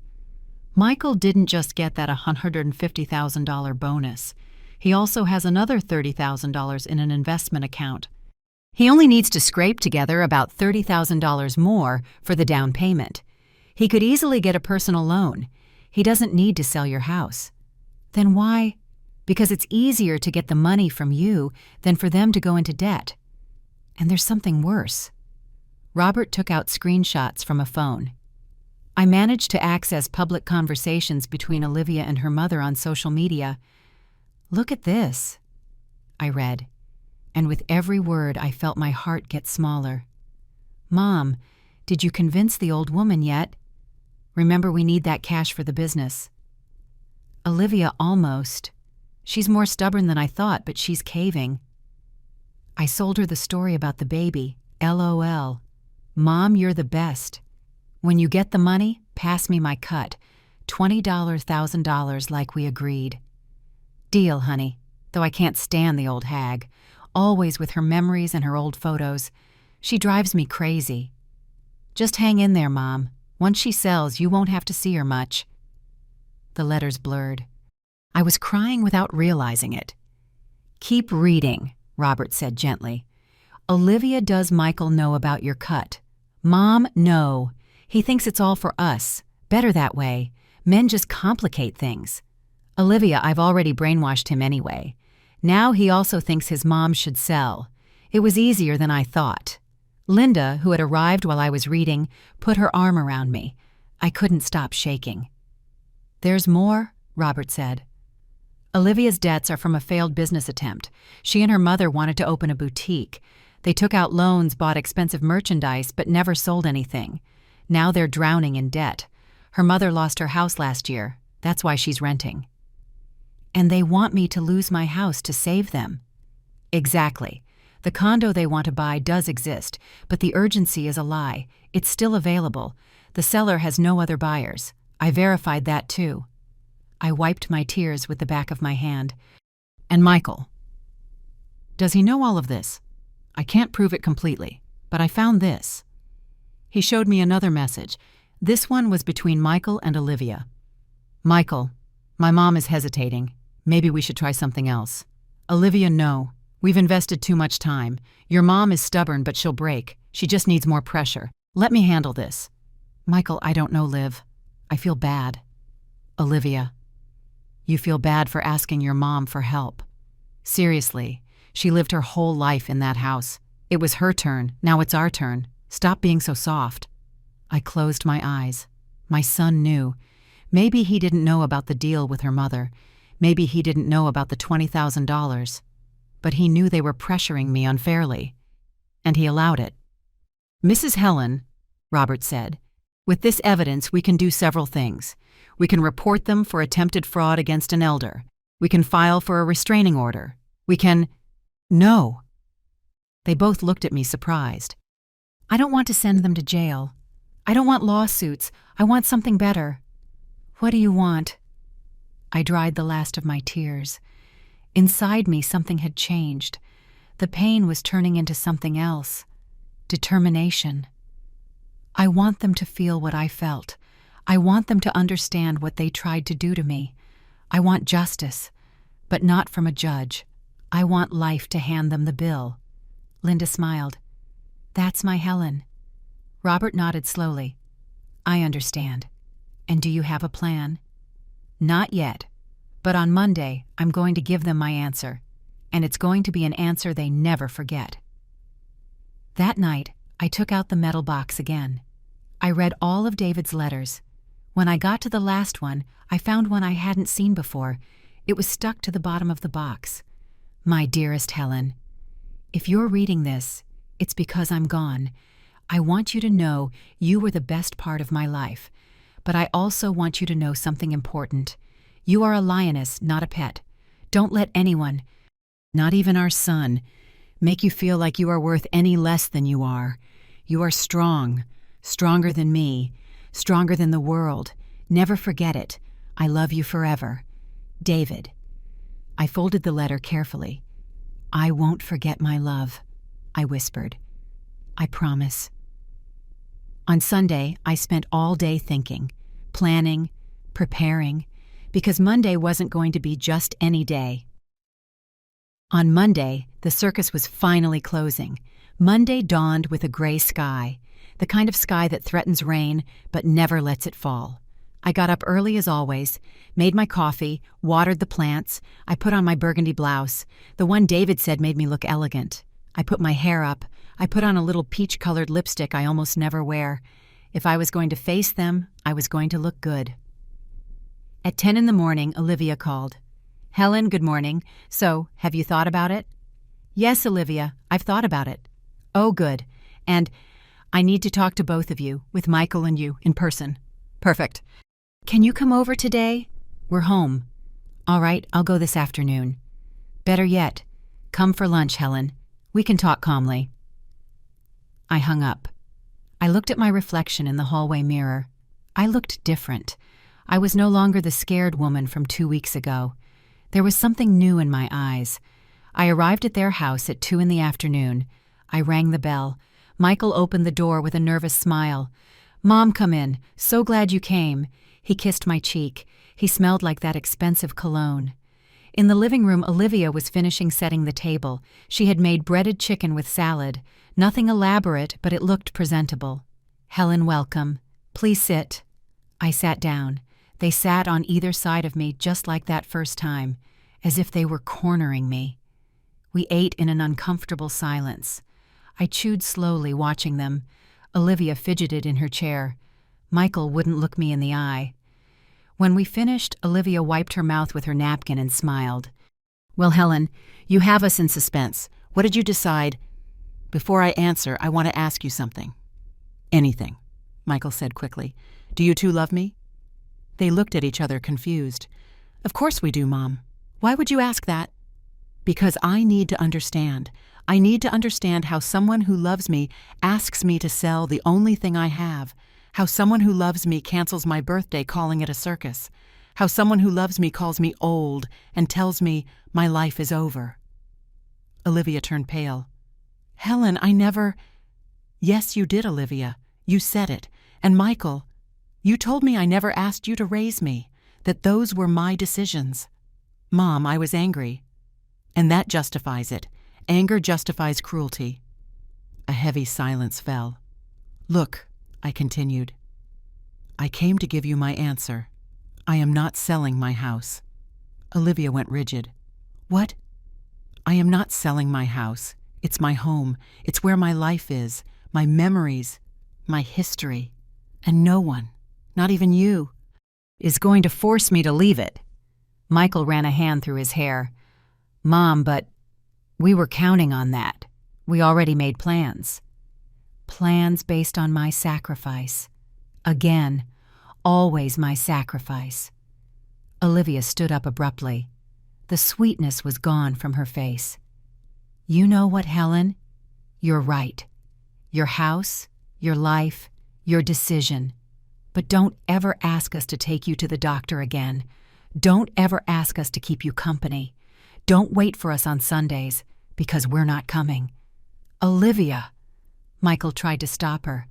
Michael didn't just get that $150,000 bonus. He also has another $30,000 in an investment account. He only needs to scrape together about $30,000 more for the down payment. He could easily get a personal loan. He doesn't need to sell your house. Then why? Because it's easier to get the money from you than for them to go into debt. And there's something worse. Robert took out screenshots from a phone. I managed to access public conversations between Olivia and her mother on social media. Look at this, I read, and with every word I felt my heart get smaller. Mom, did you convince the old woman yet? Remember, we need that cash for the business. Olivia, almost. She's more stubborn than I thought, but she's caving. I sold her the story about the baby. LOL. Mom, you're the best. When you get the money, pass me my cut. $20,000 like we agreed. Deal, honey, though I can't stand the old hag. Always with her memories and her old photos. She drives me crazy. Just hang in there, Mom. Once she sells, you won't have to see her much. The letters blurred. I was crying without realizing it. Keep reading, Robert said gently. Olivia, does Michael know about your cut? Mom, no. He thinks it's all for us. Better that way. Men just complicate things. Olivia, I've already brainwashed him anyway. Now he also thinks his mom should sell. It was easier than I thought. Linda, who had arrived while I was reading, put her arm around me. I couldn't stop shaking. There's more, Robert said. Olivia's debts are from a failed business attempt. She and her mother wanted to open a boutique. They took out loans, bought expensive merchandise, but never sold anything. Now they're drowning in debt. Her mother lost her house last year. That's why she's renting. And they want me to lose my house to save them. Exactly. The condo they want to buy does exist, but the urgency is a lie. It's still available. The seller has no other buyers. I verified that too. I wiped my tears with the back of my hand. And Michael? Does he know all of this? I can't prove it completely, but I found this. He showed me another message. This one was between Michael and Olivia. Michael, my mom is hesitating. Maybe we should try something else. Olivia, no. We've invested too much time. Your mom is stubborn, but she'll break. She just needs more pressure. Let me handle this. Michael, I don't know, Liv. I feel bad. Olivia, you feel bad for asking your mom for help. Seriously, she lived her whole life in that house. It was her turn, now it's our turn. Stop being so soft. I closed my eyes. My son knew. Maybe he didn't know about the deal with her mother. Maybe he didn't know about the $20,000. But he knew they were pressuring me unfairly. And he allowed it. Mrs. Helen, Robert said, with this evidence we can do several things. We can report them for attempted fraud against an elder. We can file for a restraining order. We can… No. They both looked at me surprised. I don't want to send them to jail. I don't want lawsuits. I want something better. What do you want? I dried the last of my tears. Inside me, something had changed. The pain was turning into something else. Determination. I want them to feel what I felt. I want them to understand what they tried to do to me. I want justice, but not from a judge. I want life to hand them the bill. Linda smiled. That's my Helen. Robert nodded slowly. I understand. And do you have a plan? Not yet, but on Monday I'm going to give them my answer. and it's going to be an answer they never forget. That night, I took out the metal box again. I read all of David's letters. When I got to the last one, I found one I hadn't seen before. It was stuck to the bottom of the box. My dearest Helen, if you're reading this, it's because I'm gone. I want you to know you were the best part of my life, but I also want you to know something important. You are a lioness, not a pet. Don't let anyone, not even our son, make you feel like you are worth any less than you are. You are strong, stronger than me, stronger than the world. Never forget it. I love you forever. David. I folded the letter carefully. I won't forget my love, I whispered. I promise. On Sunday, I spent all day thinking, planning, preparing, because Monday wasn't going to be just any day. On Monday, the circus was finally closing. Monday dawned with a gray sky, the kind of sky that threatens rain but never lets it fall. I got up early as always, made my coffee, watered the plants. I put on my burgundy blouse, the one David said made me look elegant. I put my hair up. I put on a little peach-colored lipstick I almost never wear. If I was going to face them, I was going to look good. At 10 in the morning, Olivia called. Helen, good morning. So, have you thought about it? Yes, Olivia, I've thought about it. Oh, good. And I need to talk to both of you, with Michael and you, in person. Perfect. Can you come over today? We're home. All right, I'll go this afternoon. Better yet, come for lunch, Helen. We can talk calmly. I hung up. I looked at my reflection in the hallway mirror. I looked different. I was no longer the scared woman from 2 weeks ago. There was something new in my eyes. I arrived at their house at 2 in the afternoon. I rang the bell. Michael opened the door with a nervous smile. Mom, come in. So glad you came. He kissed my cheek. He smelled like that expensive cologne. In the living room, Olivia was finishing setting the table. She had made breaded chicken with salad. Nothing elaborate, but it looked presentable. Helen, welcome. Please sit. I sat down. They sat on either side of me just like that first time, as if they were cornering me. We ate in an uncomfortable silence. I chewed slowly, watching them. Olivia fidgeted in her chair. Michael wouldn't look me in the eye. When we finished, Olivia wiped her mouth with her napkin and smiled. Well, Helen, you have us in suspense. What did you decide? Before I answer, I want to ask you something. Anything, Michael said quickly. Do you two love me? They looked at each other confused. Of course we do, Mom. Why would you ask that? Because I need to understand. I need to understand how someone who loves me asks me to sell the only thing I have. How someone who loves me cancels my birthday calling it a circus. How someone who loves me calls me old and tells me my life is over. Olivia turned pale. Helen, I never... Yes, you did, Olivia. You said it. And Michael, you told me I never asked you to raise me, that those were my decisions. Mom, I was angry. And that justifies it. Anger justifies cruelty. A heavy silence fell. Look, I continued. I came to give you my answer. I am not selling my house. Olivia went rigid. What? I am not selling my house. It's my home. It's where my life is, my memories, my history. And no one, not even you, is going to force me to leave it. Michael ran a hand through his hair. Mom, but we were counting on that. We already made plans. Plans based on my sacrifice. Again, always my sacrifice. Olivia stood up abruptly. The sweetness was gone from her face. You know what, Helen? You're right. Your house, your life, your decision. But don't ever ask us to take you to the doctor again. Don't ever ask us to keep you company. Don't wait for us on Sundays, because we're not coming. Olivia! Michael tried to stop her.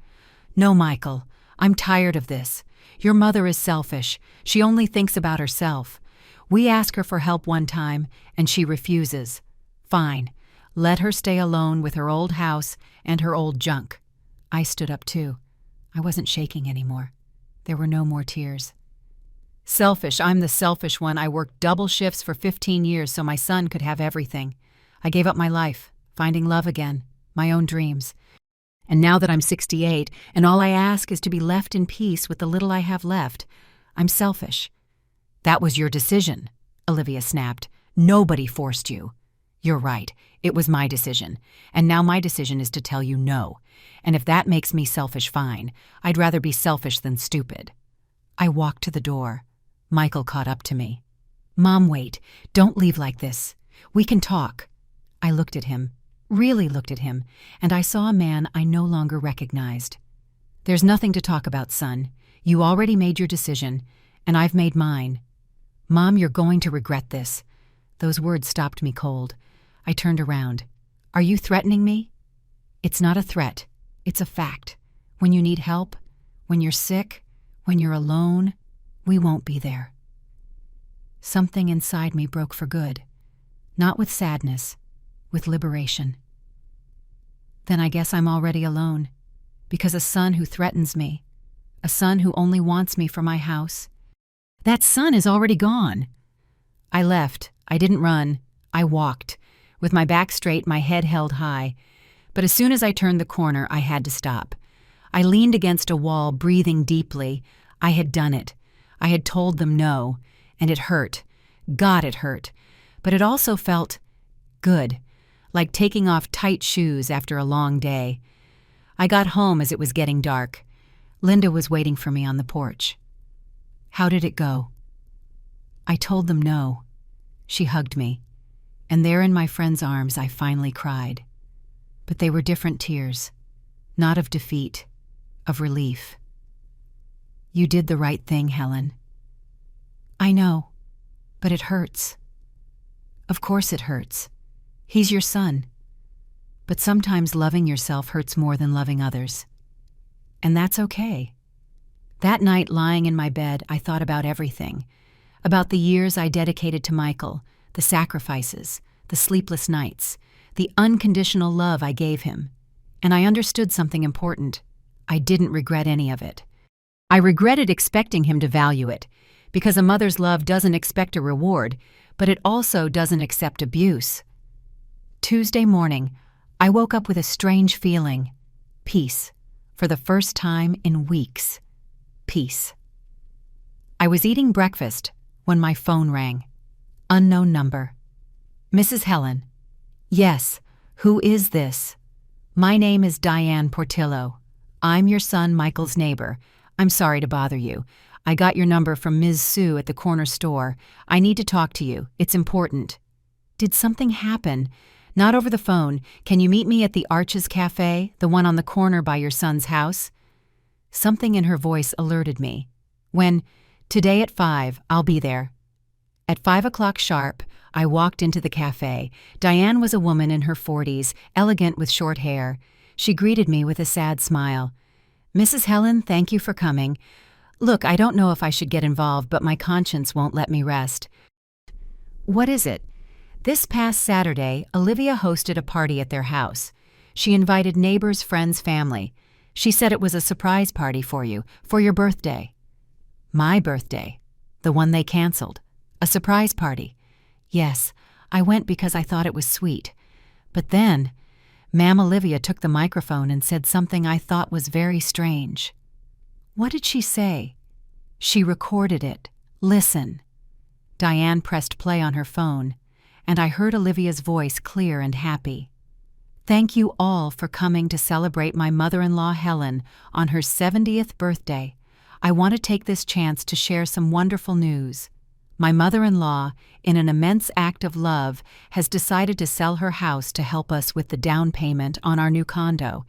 No, Michael, I'm tired of this. Your mother is selfish. She only thinks about herself. We ask her for help one time, and she refuses. Fine. Let her stay alone with her old house and her old junk. I stood up too. I wasn't shaking anymore. There were no more tears. Selfish, I'm the selfish one. I worked double shifts for 15 years so my son could have everything. I gave up my life, finding love again, my own dreams. And now that I'm 68 and all I ask is to be left in peace with the little I have left, I'm selfish. That was your decision, Olivia snapped. Nobody forced you. You're right. It was my decision. And now my decision is to tell you no. And if that makes me selfish, fine. I'd rather be selfish than stupid. I walked to the door. Michael caught up to me. Mom, wait. Don't leave like this. We can talk. I looked at him, really looked at him, and I saw a man I no longer recognized. There's nothing to talk about, son. You already made your decision, and I've made mine. Mom, you're going to regret this. Those words stopped me cold. I turned around. Are you threatening me? It's not a threat. It's a fact. When you need help, when you're sick, when you're alone, we won't be there. Something inside me broke for good. Not with sadness, with liberation. Then I guess I'm already alone, because a son who threatens me, a son who only wants me for my house, that son is already gone. I left. I didn't run. I walked, with my back straight, my head held high. But as soon as I turned the corner, I had to stop. I leaned against a wall, breathing deeply. I had done it. I had told them no, and it hurt. God, it hurt. But it also felt good, like taking off tight shoes after a long day. I got home as it was getting dark. Linda was waiting for me on the porch. How did it go? I told them no. She hugged me, and there in my friend's arms I finally cried. But they were different tears, not of defeat, of relief. You did the right thing, Helen. I know, but it hurts. Of course it hurts. He's your son. But sometimes loving yourself hurts more than loving others. And that's okay. That night, lying in my bed, I thought about everything. About the years I dedicated to Michael, the sacrifices, the sleepless nights, the unconditional love I gave him. And I understood something important. I didn't regret any of it. I regretted expecting him to value it, because a mother's love doesn't expect a reward, but it also doesn't accept abuse. Tuesday morning, I woke up with a strange feeling. Peace. For the first time in weeks. Peace. I was eating breakfast when my phone rang. Unknown number. Mrs. Helen. Yes, who is this? My name is Diane Portillo. I'm your son Michael's neighbor. I'm sorry to bother you. I got your number from Ms. Sue at the corner store. I need to talk to you. It's important. Did something happen? Not over the phone. Can you meet me at the Arches Cafe, the one on the corner by your son's house? Something in her voice alerted me. Today at 5, I'll be there. At 5 o'clock sharp, I walked into the cafe. Diane was a woman in her 40s, elegant with short hair. She greeted me with a sad smile. Mrs. Helen, thank you for coming. Look, I don't know if I should get involved, but my conscience won't let me rest. What is it? This past Saturday, Olivia hosted a party at their house. She invited neighbors, friends, family. She said it was a surprise party for you, for your birthday. My birthday. The one they canceled. A surprise party. Yes, I went because I thought it was sweet. But then, Ma'am Olivia took the microphone and said something I thought was very strange. What did she say? She recorded it. Listen. Diane pressed play on her phone, and I heard Olivia's voice clear and happy. Thank you all for coming to celebrate my mother-in-law Helen on her 70th birthday. I want to take this chance to share some wonderful news. My mother-in-law, in an immense act of love, has decided to sell her house to help us with the down payment on our new condo.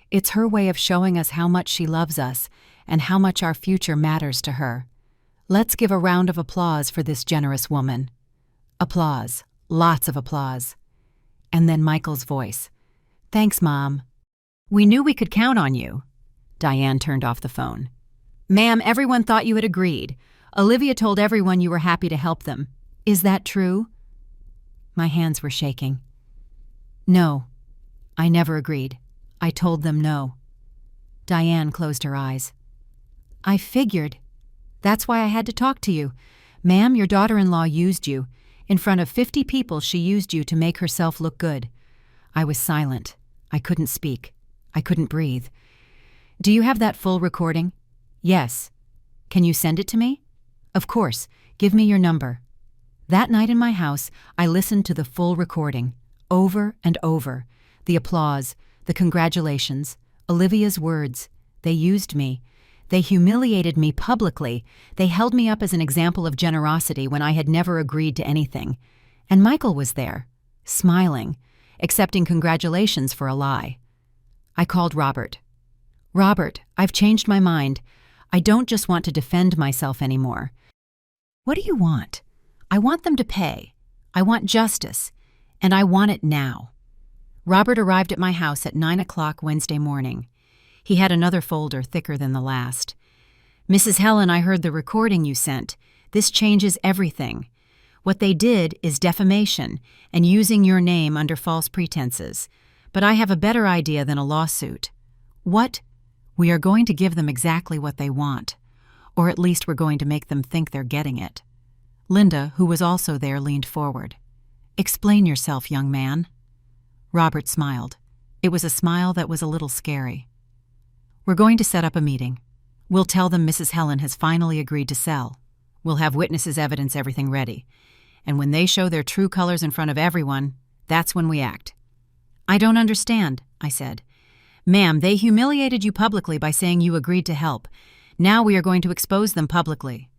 It's her way of showing us how much she loves us and how much our future matters to her. Let's give a round of applause for this generous woman. Applause. Lots of applause. And then Michael's voice. Thanks, Mom. We knew we could count on you. Diane turned off the phone. Ma'am, everyone thought you had agreed. Olivia told everyone you were happy to help them. Is that true? My hands were shaking. No, I never agreed. I told them no. Diane closed her eyes. I figured. That's why I had to talk to you. Ma'am, your daughter-in-law used you. In front of 50 people, she used you to make herself look good. I was silent. I couldn't speak. I couldn't breathe. Do you have that full recording? Yes. Can you send it to me? Of course. Give me your number. That night in my house, I listened to the full recording, over and over. The applause, the congratulations, Olivia's words. They used me. They humiliated me publicly. They held me up as an example of generosity when I had never agreed to anything. And Michael was there, smiling, accepting congratulations for a lie. I called Robert. Robert, I've changed my mind. I don't just want to defend myself anymore. What do you want? I want them to pay. I want justice. And I want it now. Robert arrived at my house at 9 o'clock Wednesday morning. He had another folder thicker than the last. Mrs. Helen, I heard the recording you sent. This changes everything. What they did is defamation and using your name under false pretenses. But I have a better idea than a lawsuit. What? We are going to give them exactly what they want. Or at least we're going to make them think they're getting it. Linda, who was also there, leaned forward. Explain yourself, young man. Robert smiled. It was a smile that was a little scary. We're going to set up a meeting. We'll tell them Mrs. Helen has finally agreed to sell. We'll have witnesses, evidence, everything ready. And when they show their true colors in front of everyone, that's when we act. I don't understand, I said. Ma'am, they humiliated you publicly by saying you agreed to help. Now we are going to expose them publicly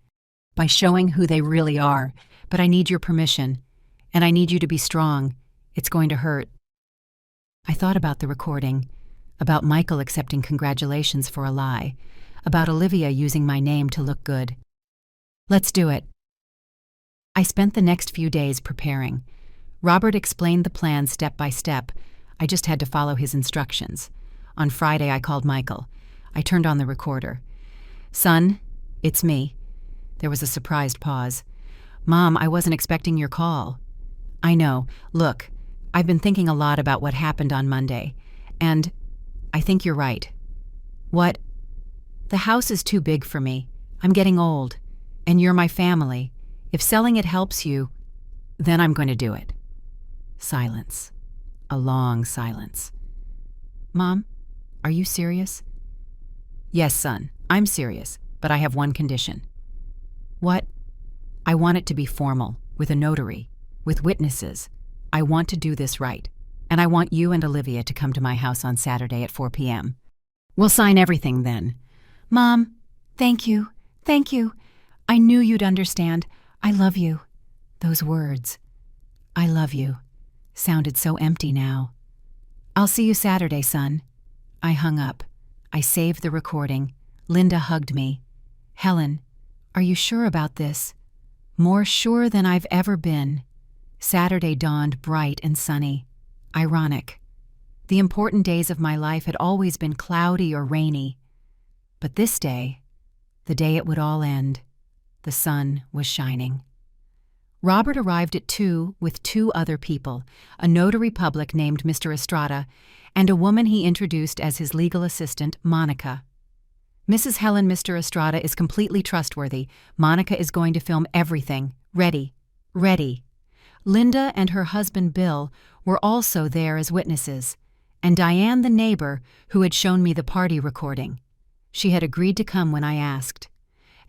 by showing who they really are. But I need your permission, and I need you to be strong. It's going to hurt. I thought about the recording, about Michael accepting congratulations for a lie, about Olivia using my name to look good. Let's do it. I spent the next few days preparing. Robert explained the plan step by step. I just had to follow his instructions. On Friday, I called Michael. I turned on the recorder. Son, it's me. There was a surprised pause. Mom, I wasn't expecting your call. I know. Look, I've been thinking a lot about what happened on Monday, and I think you're right. What? The house is too big for me. I'm getting old, and you're my family. If selling it helps you, then I'm going to do it. Silence. A long silence. Mom, are you serious? Yes, son, I'm serious, but I have one condition. What? I want it to be formal, with a notary, with witnesses. I want to do this right, and I want you and Olivia to come to my house on Saturday at 4 p.m. We'll sign everything then. Mom, thank you, thank you. I knew you'd understand. I love you. Those words, I love you, sounded so empty now. I'll see you Saturday, son. I hung up. I saved the recording. Linda hugged me. Helen, are you sure about this? More sure than I've ever been. Saturday dawned bright and sunny. Ironic. The important days of my life had always been cloudy or rainy. But this day, the day it would all end, the sun was shining. Robert arrived at 2 with 2 other people, a notary public named Mr. Estrada, and a woman he introduced as his legal assistant, Monica. Mrs. Helen, Mr. Estrada is completely trustworthy. Monica is going to film everything. Ready. Ready. Linda and her husband, Bill, were also there as witnesses, and Diane, the neighbor, who had shown me the party recording. She had agreed to come when I asked.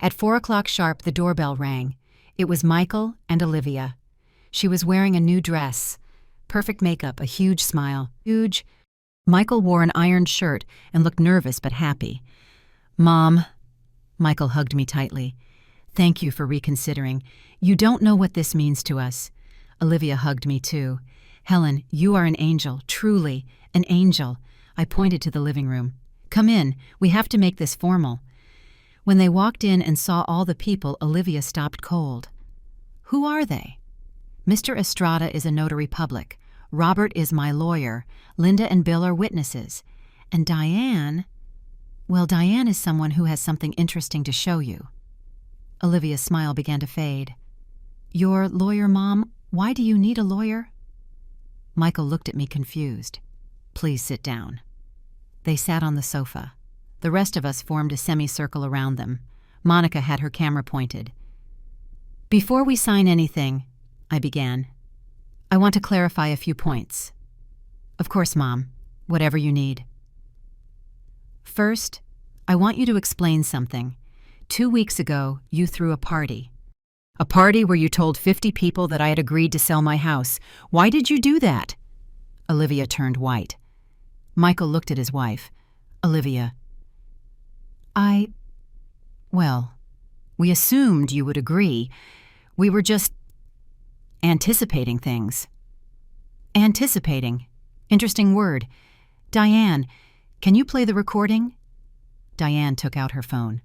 At 4 o'clock sharp, the doorbell rang. It was Michael and Olivia. She was wearing a new dress. Perfect makeup, a huge smile. Huge. Michael wore an ironed shirt and looked nervous but happy. Mom. Michael hugged me tightly. Thank you for reconsidering. You don't know what this means to us. Olivia hugged me too. Helen, you are an angel, truly, an angel. I pointed to the living room. Come in, we have to make this formal. When they walked in and saw all the people, Olivia stopped cold. Who are they? Mr. Estrada is a notary public. Robert is my lawyer. Linda and Bill are witnesses. And Diane... Well, Diane is someone who has something interesting to show you. Olivia's smile began to fade. Your lawyer, Mom? Why do you need a lawyer? Michael looked at me confused. Please sit down. They sat on the sofa. The rest of us formed a semicircle around them. Monica had her camera pointed. Before we sign anything, I began. "I want to clarify a few points." "Of course, Mom. Whatever you need." "First, I want you to explain something. 2 weeks ago, you threw a party. A party where you told 50 people that I had agreed to sell my house. Why did you do that?" Olivia turned white. Michael looked at his wife. "Olivia, well, we assumed you would agree. We were just anticipating things." "Anticipating. Interesting word. Diane, can you play the recording?" Diane took out her phone.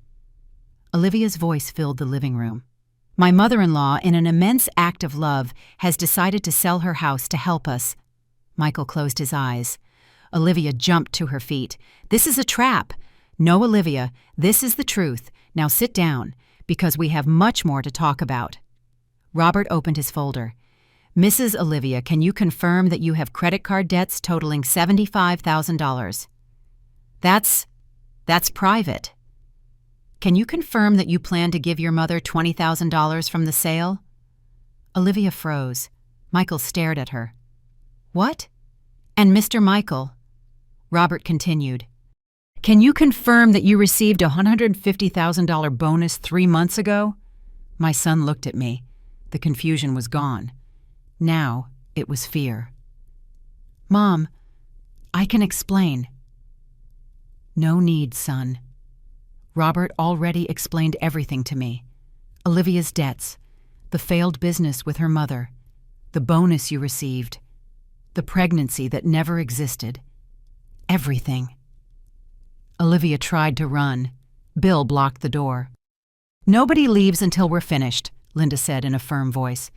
Olivia's voice filled the living room. "My mother-in-law, in an immense act of love, has decided to sell her house to help us." Michael closed his eyes. Olivia jumped to her feet. "This is a trap." "No, Olivia, this is the truth. Now sit down, because we have much more to talk about." Robert opened his folder. "Mrs. Olivia, can you confirm that you have credit card debts totaling $75,000? That's private. Can you confirm that you plan to give your mother $20,000 from the sale?" Olivia froze. Michael stared at her. "What?" "And Mr. Michael," Robert continued, "can you confirm that you received a $150,000 bonus 3 months ago?" My son looked at me. The confusion was gone. Now it was fear. "Mom, I can explain." "No need, son. Robert already explained everything to me. Olivia's debts, the failed business with her mother, the bonus you received, the pregnancy that never existed. Everything." Olivia tried to run. Bill blocked the door. "Nobody leaves until we're finished," Linda said in a firm voice.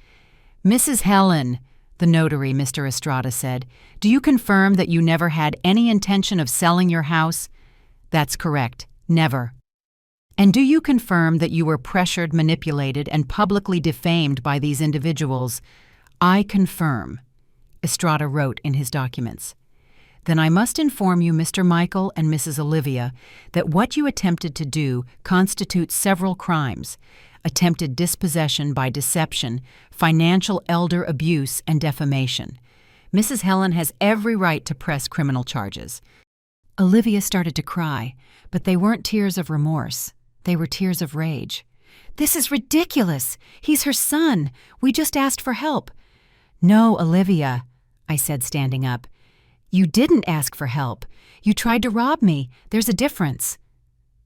"Mrs. Helen," the notary, Mr. Estrada, said, "do you confirm that you never had any intention of selling your house?" "That's correct. Never." "And do you confirm that you were pressured, manipulated, and publicly defamed by these individuals?" "I confirm," Estrada wrote in his documents. "Then I must inform you, Mr. Michael and Mrs. Olivia, that what you attempted to do constitutes several crimes: attempted dispossession by deception, financial elder abuse, and defamation. Mrs. Helen has every right to press criminal charges." Olivia started to cry, but they weren't tears of remorse. They were tears of rage. "This is ridiculous! He's her son! We just asked for help." "No, Olivia," I said, standing up. "You didn't ask for help. You tried to rob me. There's a difference."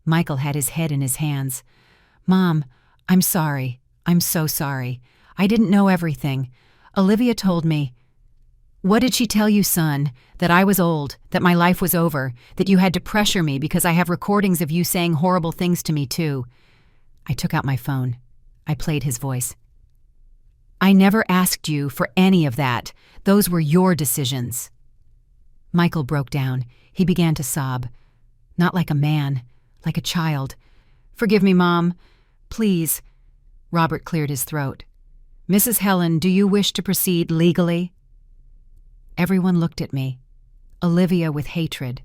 Michael had his head in his hands. "Mom, I'm sorry. I'm so sorry. I didn't know everything. Olivia told me." "What did she tell you, son? That I was old, that my life was over, that you had to pressure me because I have recordings of you saying horrible things to me, too." I took out my phone. I played his voice. "I never asked you for any of that. Those were your decisions." Michael broke down. He began to sob. Not like a man, like a child. "Forgive me, Mom. Please." Robert cleared his throat. "Mrs. Helen, do you wish to proceed legally?" Everyone looked at me. Olivia with hatred,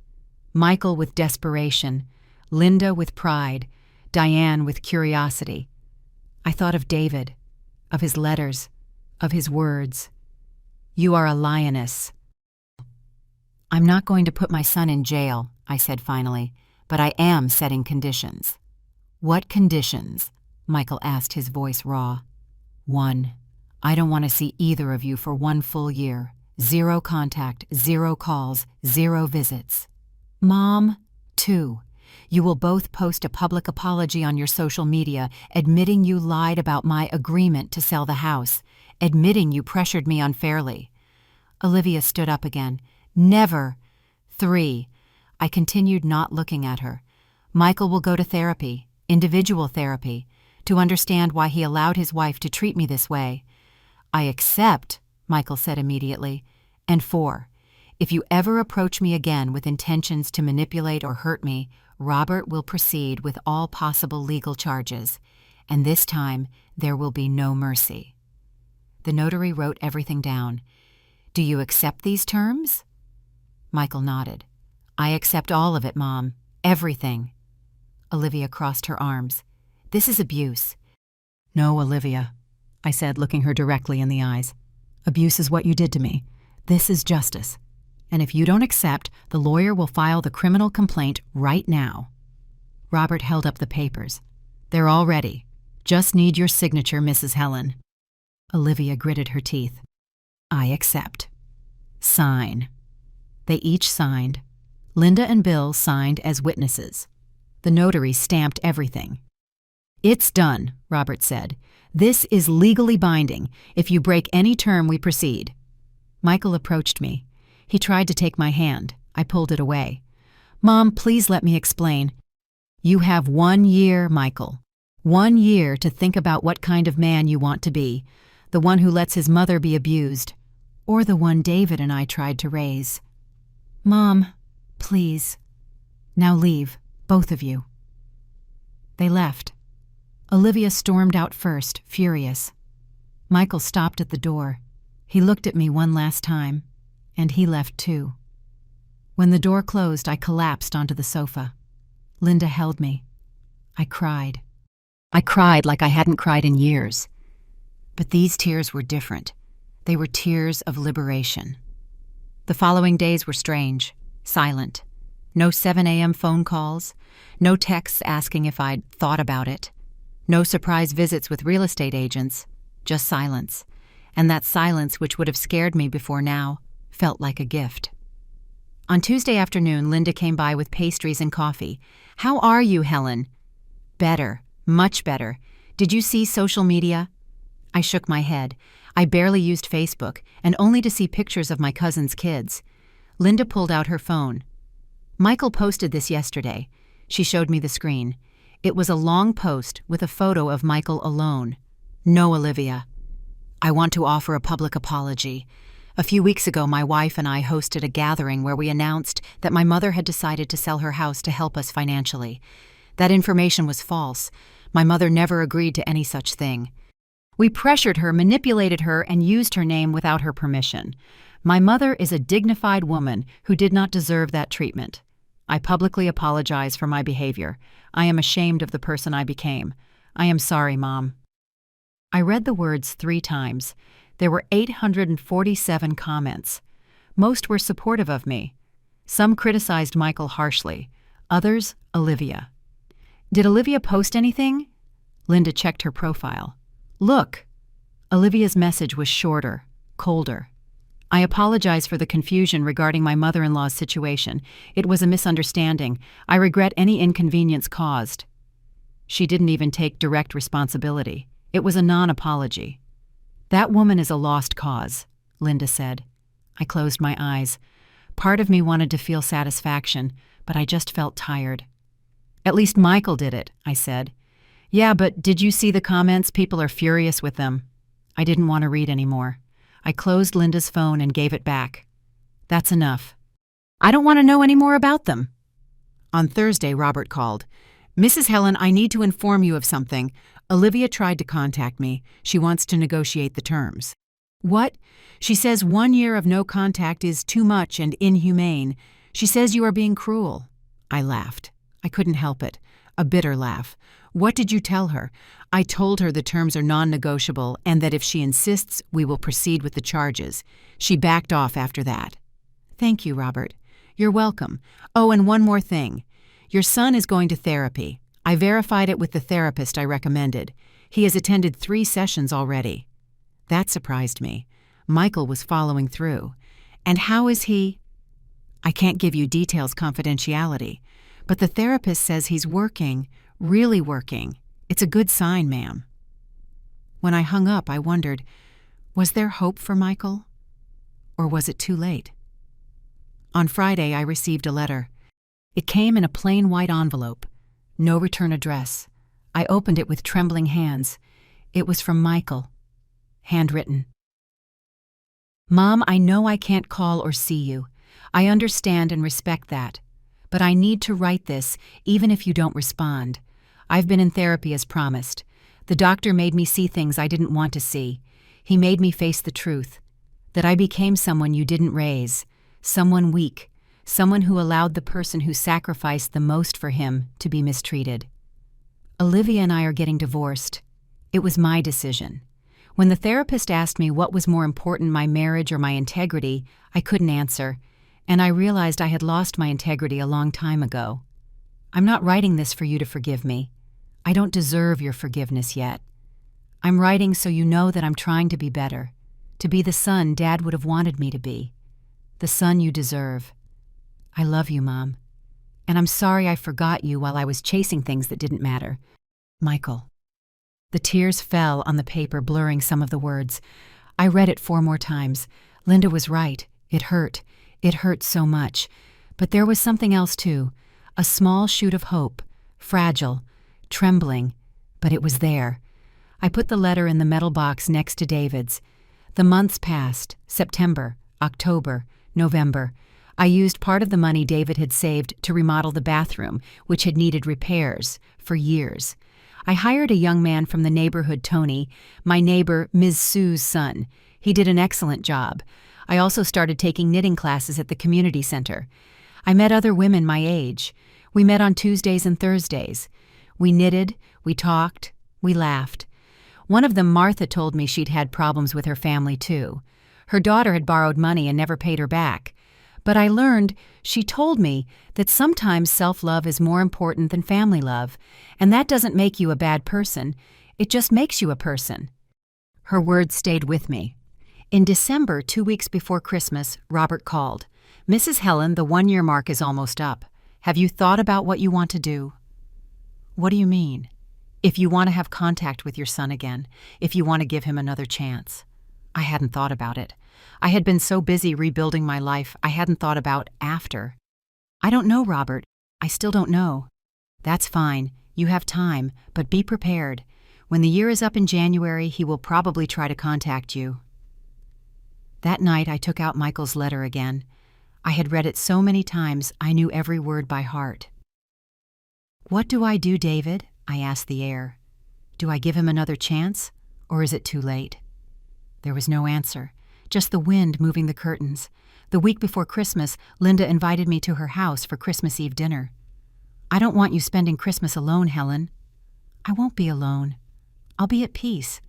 Michael with desperation, Linda with pride, Diane with curiosity. I thought of David, of his letters, of his words. "You are a lioness." "I'm not going to put my son in jail," I said finally, "but I am setting conditions." "What conditions?" Michael asked, his voice raw. "1, I don't want to see either of you for 1 full year. 0 contact, 0 calls, 0 visits. Mom, 2, you will both post a public apology on your social media admitting you lied about my agreement to sell the house, admitting you pressured me unfairly." Olivia stood up again. "Never." 3, I continued, not looking at her. "Michael will go to therapy, individual therapy, to understand why he allowed his wife to treat me this way." "I accept," Michael said immediately. And 4, if you ever approach me again with intentions to manipulate or hurt me, Robert will proceed with all possible legal charges, and this time there will be no mercy." The notary wrote everything down. "Do you accept these terms?" Michael nodded. "I accept all of it, Mom. Everything." Olivia crossed her arms. "This is abuse." "No, Olivia. I said, looking her directly in the eyes. "Abuse is what you did to me. This is justice. And if you don't accept, the lawyer will file the criminal complaint right now." Robert held up the papers. "They're all ready. Just need your signature, Mrs. Helen." Olivia gritted her teeth. "I accept." "Sign." They each signed. Linda and Bill signed as witnesses. The notary stamped everything. "It's done," Robert said. "This is legally binding. If you break any term, we proceed." Michael approached me. He tried to take my hand. I pulled it away. "Mom, please let me explain." "You have 1 year, Michael. 1 year to think about what kind of man you want to be. The one who lets his mother be abused, or the one David and I tried to raise." "Mom, please. Now leave, both of you." They left. Olivia stormed out first, furious. Michael stopped at the door. He looked at me one last time, and he left too. When the door closed, I collapsed onto the sofa. Linda held me. I cried. I cried like I hadn't cried in years. But these tears were different. They were tears of liberation. The following days were strange, silent. No 7 a.m. phone calls, no texts asking if I'd thought about it, no surprise visits with real estate agents, just silence. And that silence, which would have scared me before now, felt like a gift. On Tuesday afternoon, Linda came by with pastries and coffee. "How are you, Helen?" "Better, much better. Did you see social media?" I shook my head. I barely used Facebook, and only to see pictures of my cousin's kids. Linda pulled out her phone. "Michael posted this yesterday." She showed me the screen. It was a long post with a photo of Michael alone. "No, Olivia. I want to offer a public apology. A few weeks ago, my wife and I hosted a gathering where we announced that my mother had decided to sell her house to help us financially. That information was false. My mother never agreed to any such thing. We pressured her, manipulated her, and used her name without her permission. My mother is a dignified woman who did not deserve that treatment. I publicly apologize for my behavior. I am ashamed of the person I became. I am sorry, Mom." I read the words 3 times. There were 847 comments. Most were supportive of me. Some criticized Michael harshly. Others, Olivia. "Did Olivia post anything?" Linda checked her profile. "Look." Olivia's message was shorter, colder. "I apologize for the confusion regarding my mother-in-law's situation. It was a misunderstanding. I regret any inconvenience caused." She didn't even take direct responsibility. It was a non-apology. "That woman is a lost cause," Linda said. I closed my eyes. Part of me wanted to feel satisfaction, but I just felt tired. "At least Michael did it," I said. "Yeah, but did you see the comments? People are furious with them." I didn't want to read anymore. I closed Linda's phone and gave it back. "That's enough. I don't want to know any more about them." On Thursday, Robert called. "Mrs. Helen, I need to inform you of something. Olivia tried to contact me. She wants to negotiate the terms." "What?" "She says 1 year of no contact is too much and inhumane. She says you are being cruel." I laughed. I couldn't help it. A bitter laugh. "What did you tell her?" "I told her the terms are non-negotiable and that if she insists, we will proceed with the charges. She backed off after that." "Thank you, Robert." "You're welcome. Oh, and one more thing. Your son is going to therapy. I verified it with the therapist I recommended. He has attended 3 sessions already." That surprised me. Michael was following through. "And how is he?" "I can't give you details, confidentiality. But the therapist says he's working, really working. It's a good sign, ma'am." When I hung up, I wondered, was there hope for Michael? Or was it too late? On Friday, I received a letter. It came in a plain white envelope. No return address. I opened it with trembling hands. It was from Michael. Handwritten. "Mom, I know I can't call or see you. I understand and respect that. But I need to write this, even if you don't respond. I've been in therapy as promised. The doctor made me see things I didn't want to see. He made me face the truth. That I became someone you didn't raise. Someone weak. Someone who allowed the person who sacrificed the most for him to be mistreated. Olivia and I are getting divorced. It was my decision. When the therapist asked me what was more important, my marriage or my integrity, I couldn't answer, and I realized I had lost my integrity a long time ago. I'm not writing this for you to forgive me. I don't deserve your forgiveness yet. I'm writing so you know that I'm trying to be better, to be the son Dad would have wanted me to be, the son you deserve. I love you, Mom, and I'm sorry I forgot you while I was chasing things that didn't matter. Michael. The tears fell on the paper, blurring some of the words. I read it 4 more times. Linda was right. It hurt. It hurt so much. But there was something else, too. A small shoot of hope. Fragile. Trembling. But it was there. I put the letter in the metal box next to David's. The months passed. September, October, November. I used part of the money David had saved to remodel the bathroom, which had needed repairs for years. I hired a young man from the neighborhood, Tony, my neighbor, Ms. Sue's son. He did an excellent job. I also started taking knitting classes at the community center. I met other women my age. We met on Tuesdays and Thursdays. We knitted, we talked, we laughed. One of them, Martha, told me she'd had problems with her family too. Her daughter had borrowed money and never paid her back. But I learned, she told me, that sometimes self-love is more important than family love, and that doesn't make you a bad person, it just makes you a person. Her words stayed with me. In December, 2 weeks before Christmas, Robert called. Mrs. Helen, the 1-year mark is almost up. Have you thought about what you want to do? What do you mean? If you want to have contact with your son again, if you want to give him another chance. I hadn't thought about it. I had been so busy rebuilding my life, I hadn't thought about after. I don't know, Robert. I still don't know. That's fine. You have time, but be prepared. When the year is up in January, he will probably try to contact you. That night, I took out Michael's letter again. I had read it so many times, I knew every word by heart. What do I do, David? I asked the air. Do I give him another chance, or is it too late? There was no answer. Just the wind moving the curtains. The week before Christmas, Linda invited me to her house for Christmas Eve dinner. I don't want you spending Christmas alone, Helen. I won't be alone. I'll be at peace.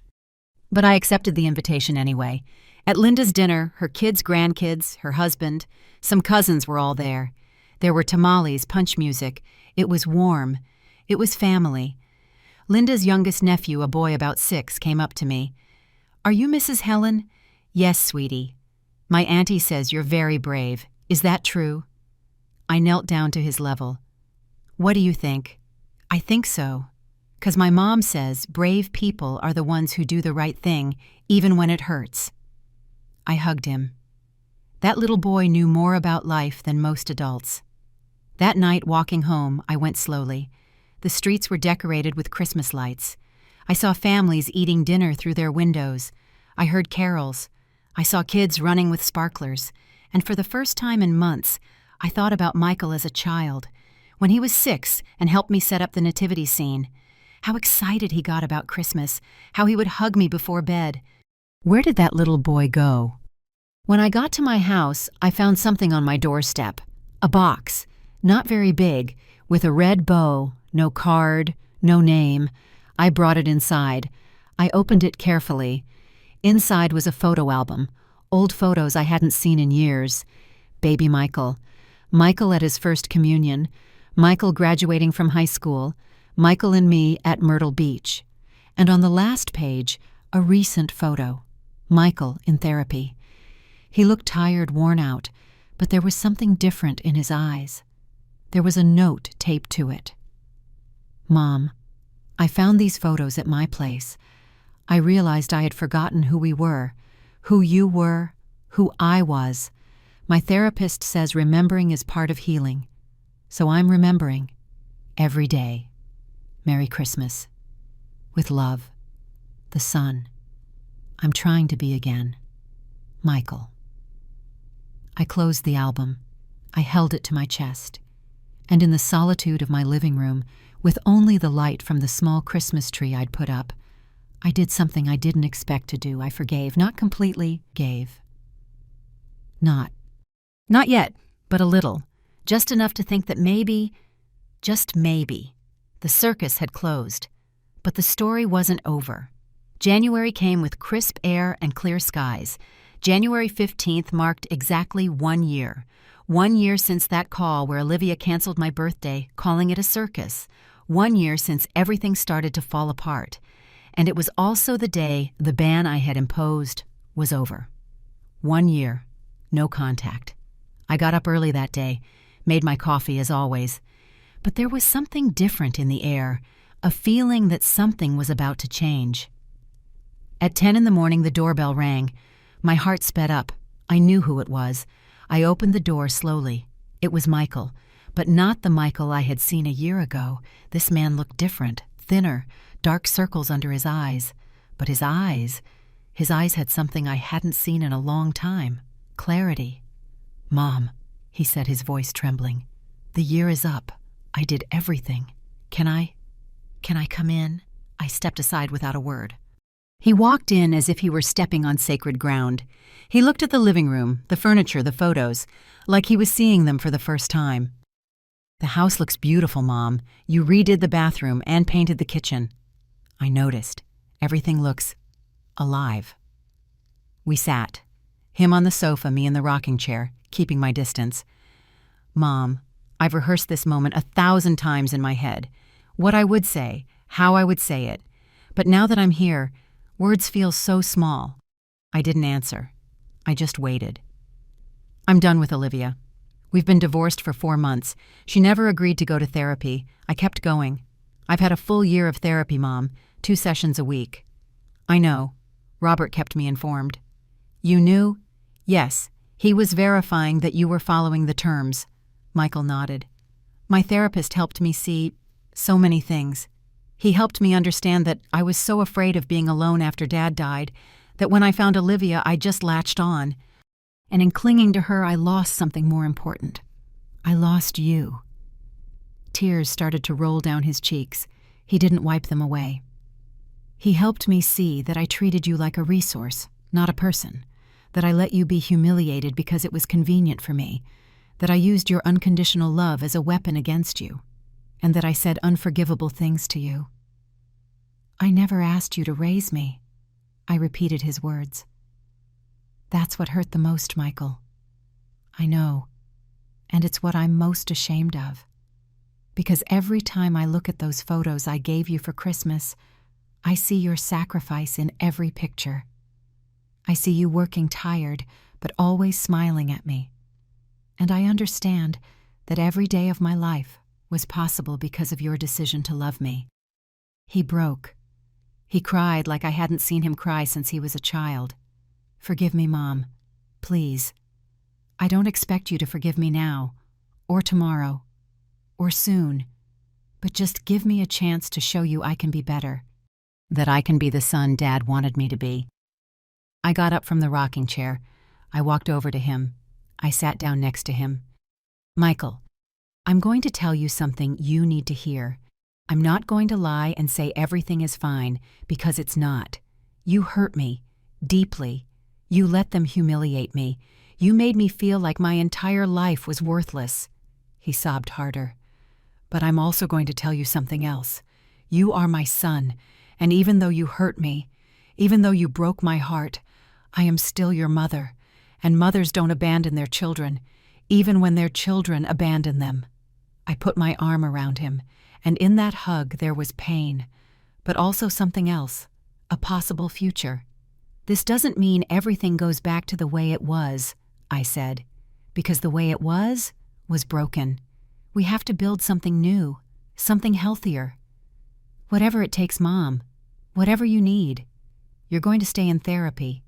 But I accepted the invitation anyway. At Linda's dinner, her kids, grandkids, her husband, some cousins were all there. There were tamales, punch music. It was warm. It was family. Linda's youngest nephew, a boy about 6, came up to me. Are you Mrs. Helen? Yes, sweetie. My auntie says you're very brave. Is that true? I knelt down to his level. What do you think? I think so. 'Cause my mom says brave people are the ones who do the right thing, even when it hurts. I hugged him. That little boy knew more about life than most adults. That night, walking home, I went slowly. The streets were decorated with Christmas lights. I saw families eating dinner through their windows. I heard carols. I saw kids running with sparklers, and for the first time in months, I thought about Michael as a child, when he was 6 and helped me set up the nativity scene. How excited he got about Christmas, how he would hug me before bed. Where did that little boy go? When I got to my house, I found something on my doorstep. A box, not very big, with a red bow, no card, no name. I brought it inside. I opened it carefully. Inside was a photo album, old photos I hadn't seen in years. Baby Michael. Michael at his first communion. Michael graduating from high school. Michael and me at Myrtle Beach. And on the last page, a recent photo. Michael in therapy. He looked tired, worn out, but there was something different in his eyes. There was a note taped to it. Mom, I found these photos at my place. I realized I had forgotten who we were, who you were, who I was. My therapist says remembering is part of healing. So I'm remembering. Every day. Merry Christmas. With love. The sun. I'm trying to be again. Michael. I closed the album. I held it to my chest. And in the solitude of my living room, with only the light from the small Christmas tree I'd put up, I did something I didn't expect to do. I forgave, not completely, gave. Not yet, but a little. Just enough to think that maybe, just maybe, the circus had closed. But the story wasn't over. January came with crisp air and clear skies. January 15th marked exactly 1 year. 1 year since that call where Olivia canceled my birthday, calling it a circus. 1 year since everything started to fall apart. And it was also the day the ban I had imposed was over. 1 year, no contact. I got up early that day, made my coffee as always. But there was something different in the air, a feeling that something was about to change. At 10 in the morning, the doorbell rang. My heart sped up. I knew who it was. I opened the door slowly. It was Michael, but not the Michael I had seen a year ago. This man looked different, thinner, dark circles under his eyes. But his eyes had something I hadn't seen in a long time. Clarity. "Mom," he said, his voice trembling. "The year is up. I did everything. Can I come in?" I stepped aside without a word. He walked in as if he were stepping on sacred ground. He looked at the living room, the furniture, the photos, like he was seeing them for the first time. "The house looks beautiful, Mom. You redid the bathroom and painted the kitchen." I noticed. Everything looks alive. We sat. Him on the sofa, me in the rocking chair, keeping my distance. "Mom, I've rehearsed this moment 1,000 times in my head. What I would say, how I would say it. But now that I'm here, words feel so small." I didn't answer. I just waited. "I'm done with Olivia. We've been divorced for 4 months. She never agreed to go to therapy. I kept going. I've had a full year of therapy, Mom, 2 sessions a week." "I know. Robert kept me informed." "You knew?" "Yes. He was verifying that you were following the terms." Michael nodded. "My therapist helped me see so many things. He helped me understand that I was so afraid of being alone after Dad died that when I found Olivia, I just latched on. And in clinging to her, I lost something more important. I lost you." Tears started to roll down his cheeks. He didn't wipe them away. "He helped me see that I treated you like a resource, not a person, that I let you be humiliated because it was convenient for me, that I used your unconditional love as a weapon against you, and that I said unforgivable things to you." "I never asked you to raise me," I repeated his words. "That's what hurt the most, Michael. I know, and it's what I'm most ashamed of. Because every time I look at those photos I gave you for Christmas, I see your sacrifice in every picture. I see you working tired, but always smiling at me. And I understand that every day of my life was possible because of your decision to love me." He broke. He cried like I hadn't seen him cry since he was a child. "Forgive me, Mom. Please. I don't expect you to forgive me now, or tomorrow, or soon, but just give me a chance to show you I can be better, that I can be the son Dad wanted me to be." I got up from the rocking chair. I walked over to him. I sat down next to him. "Michael, I'm going to tell you something you need to hear. I'm not going to lie and say everything is fine, because it's not. You hurt me, deeply. You let them humiliate me. You made me feel like my entire life was worthless." He sobbed harder. "But I'm also going to tell you something else. You are my son, and even though you hurt me, even though you broke my heart, I am still your mother, and mothers don't abandon their children, even when their children abandon them." I put my arm around him, and in that hug there was pain, but also something else, a possible future. "This doesn't mean everything goes back to the way it was," I said, "because the way it was broken. We have to build something new, something healthier. Whatever it takes, Mom, whatever you need. You're going to stay in therapy.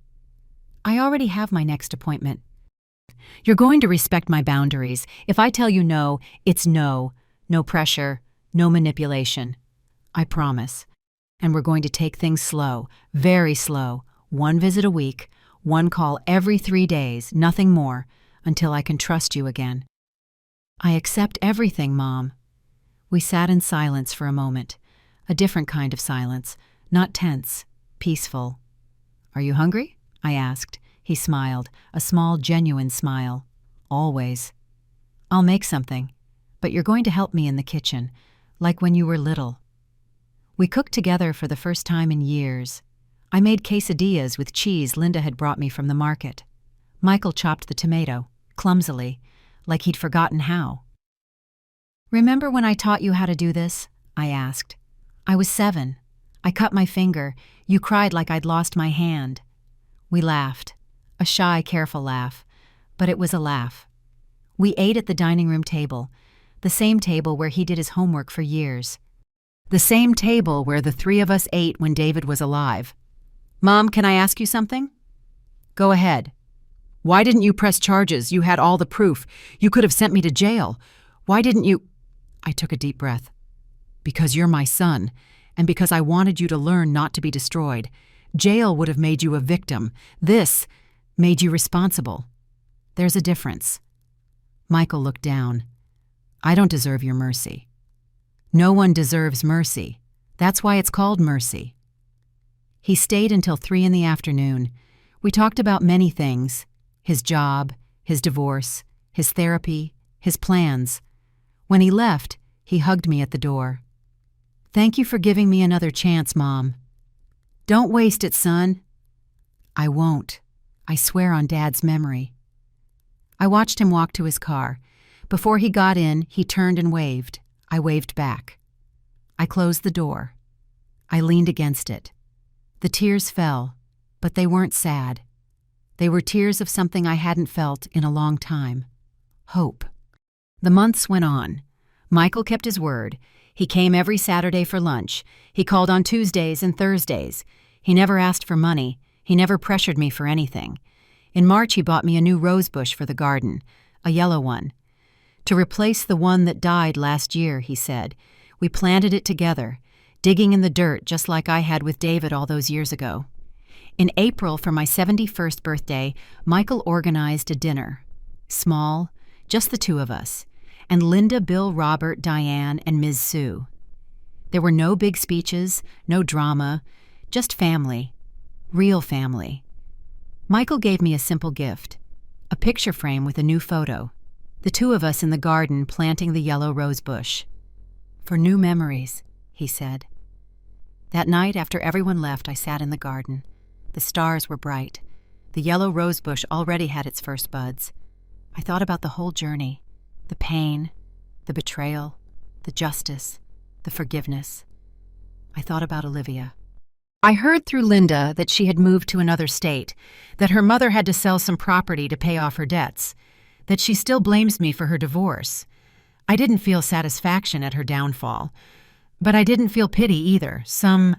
I already have my next appointment. You're going to respect my boundaries. If I tell you no, it's no. No pressure, no manipulation. I promise. And we're going to take things slow, very slow. 1 visit a week, 1 call every 3 days, nothing more, until I can trust you again." "I accept everything, Mom." We sat in silence for a moment, a different kind of silence, not tense, peaceful. "Are you hungry?" I asked. He smiled, a small, genuine smile. "Always." "I'll make something, but you're going to help me in the kitchen, like when you were little." We cooked together for the first time in years. I made quesadillas with cheese Linda had brought me from the market. Michael chopped the tomato, clumsily, like he'd forgotten how. "Remember when I taught you how to do this?" I asked. "I was 7. I cut my finger. You cried like I'd lost my hand." We laughed, a shy, careful laugh, but it was a laugh. We ate at the dining room table, the same table where he did his homework for years. The same table where the 3 of us ate when David was alive. "Mom, can I ask you something?" "Go ahead." "Why didn't you press charges? You had all the proof. You could have sent me to jail. Why didn't you—" I took a deep breath. "Because you're my son, and because I wanted you to learn not to be destroyed. Jail would have made you a victim. This made you responsible. There's a difference." Michael looked down. "I don't deserve your mercy." "No one deserves mercy. That's why it's called mercy." He stayed until 3 in the afternoon. We talked about many things: his job, his divorce, his therapy, his plans. When he left, he hugged me at the door. "Thank you for giving me another chance, Mom." "Don't waste it, son." "I won't. I swear on Dad's memory." I watched him walk to his car. Before he got in, he turned and waved. I waved back. I closed the door. I leaned against it. The tears fell, but they weren't sad. They were tears of something I hadn't felt in a long time: hope. The months went on. Michael kept his word. He came every Saturday for lunch. He called on Tuesdays and Thursdays. He never asked for money. He never pressured me for anything. In March, he bought me a new rose bush for the garden, a yellow one. To replace the one that died last year, he said. We planted it together, digging in the dirt just like I had with David all those years ago. In April, for my 71st birthday, Michael organized a dinner. Small, just the 2 of us, and Linda, Bill, Robert, Diane, and Ms. Sue. There were no big speeches, no drama, just family, real family. Michael gave me a simple gift, a picture frame with a new photo, the 2 of us in the garden planting the yellow rose bush. "For new memories," he said. That night, after everyone left, I sat in the garden. The stars were bright. The yellow rose bush already had its first buds. I thought about the whole journey, the pain, the betrayal, the justice, the forgiveness. I thought about Olivia. I heard through Linda that she had moved to another state, that her mother had to sell some property to pay off her debts, that she still blames me for her divorce. I didn't feel satisfaction at her downfall, but I didn't feel pity either, some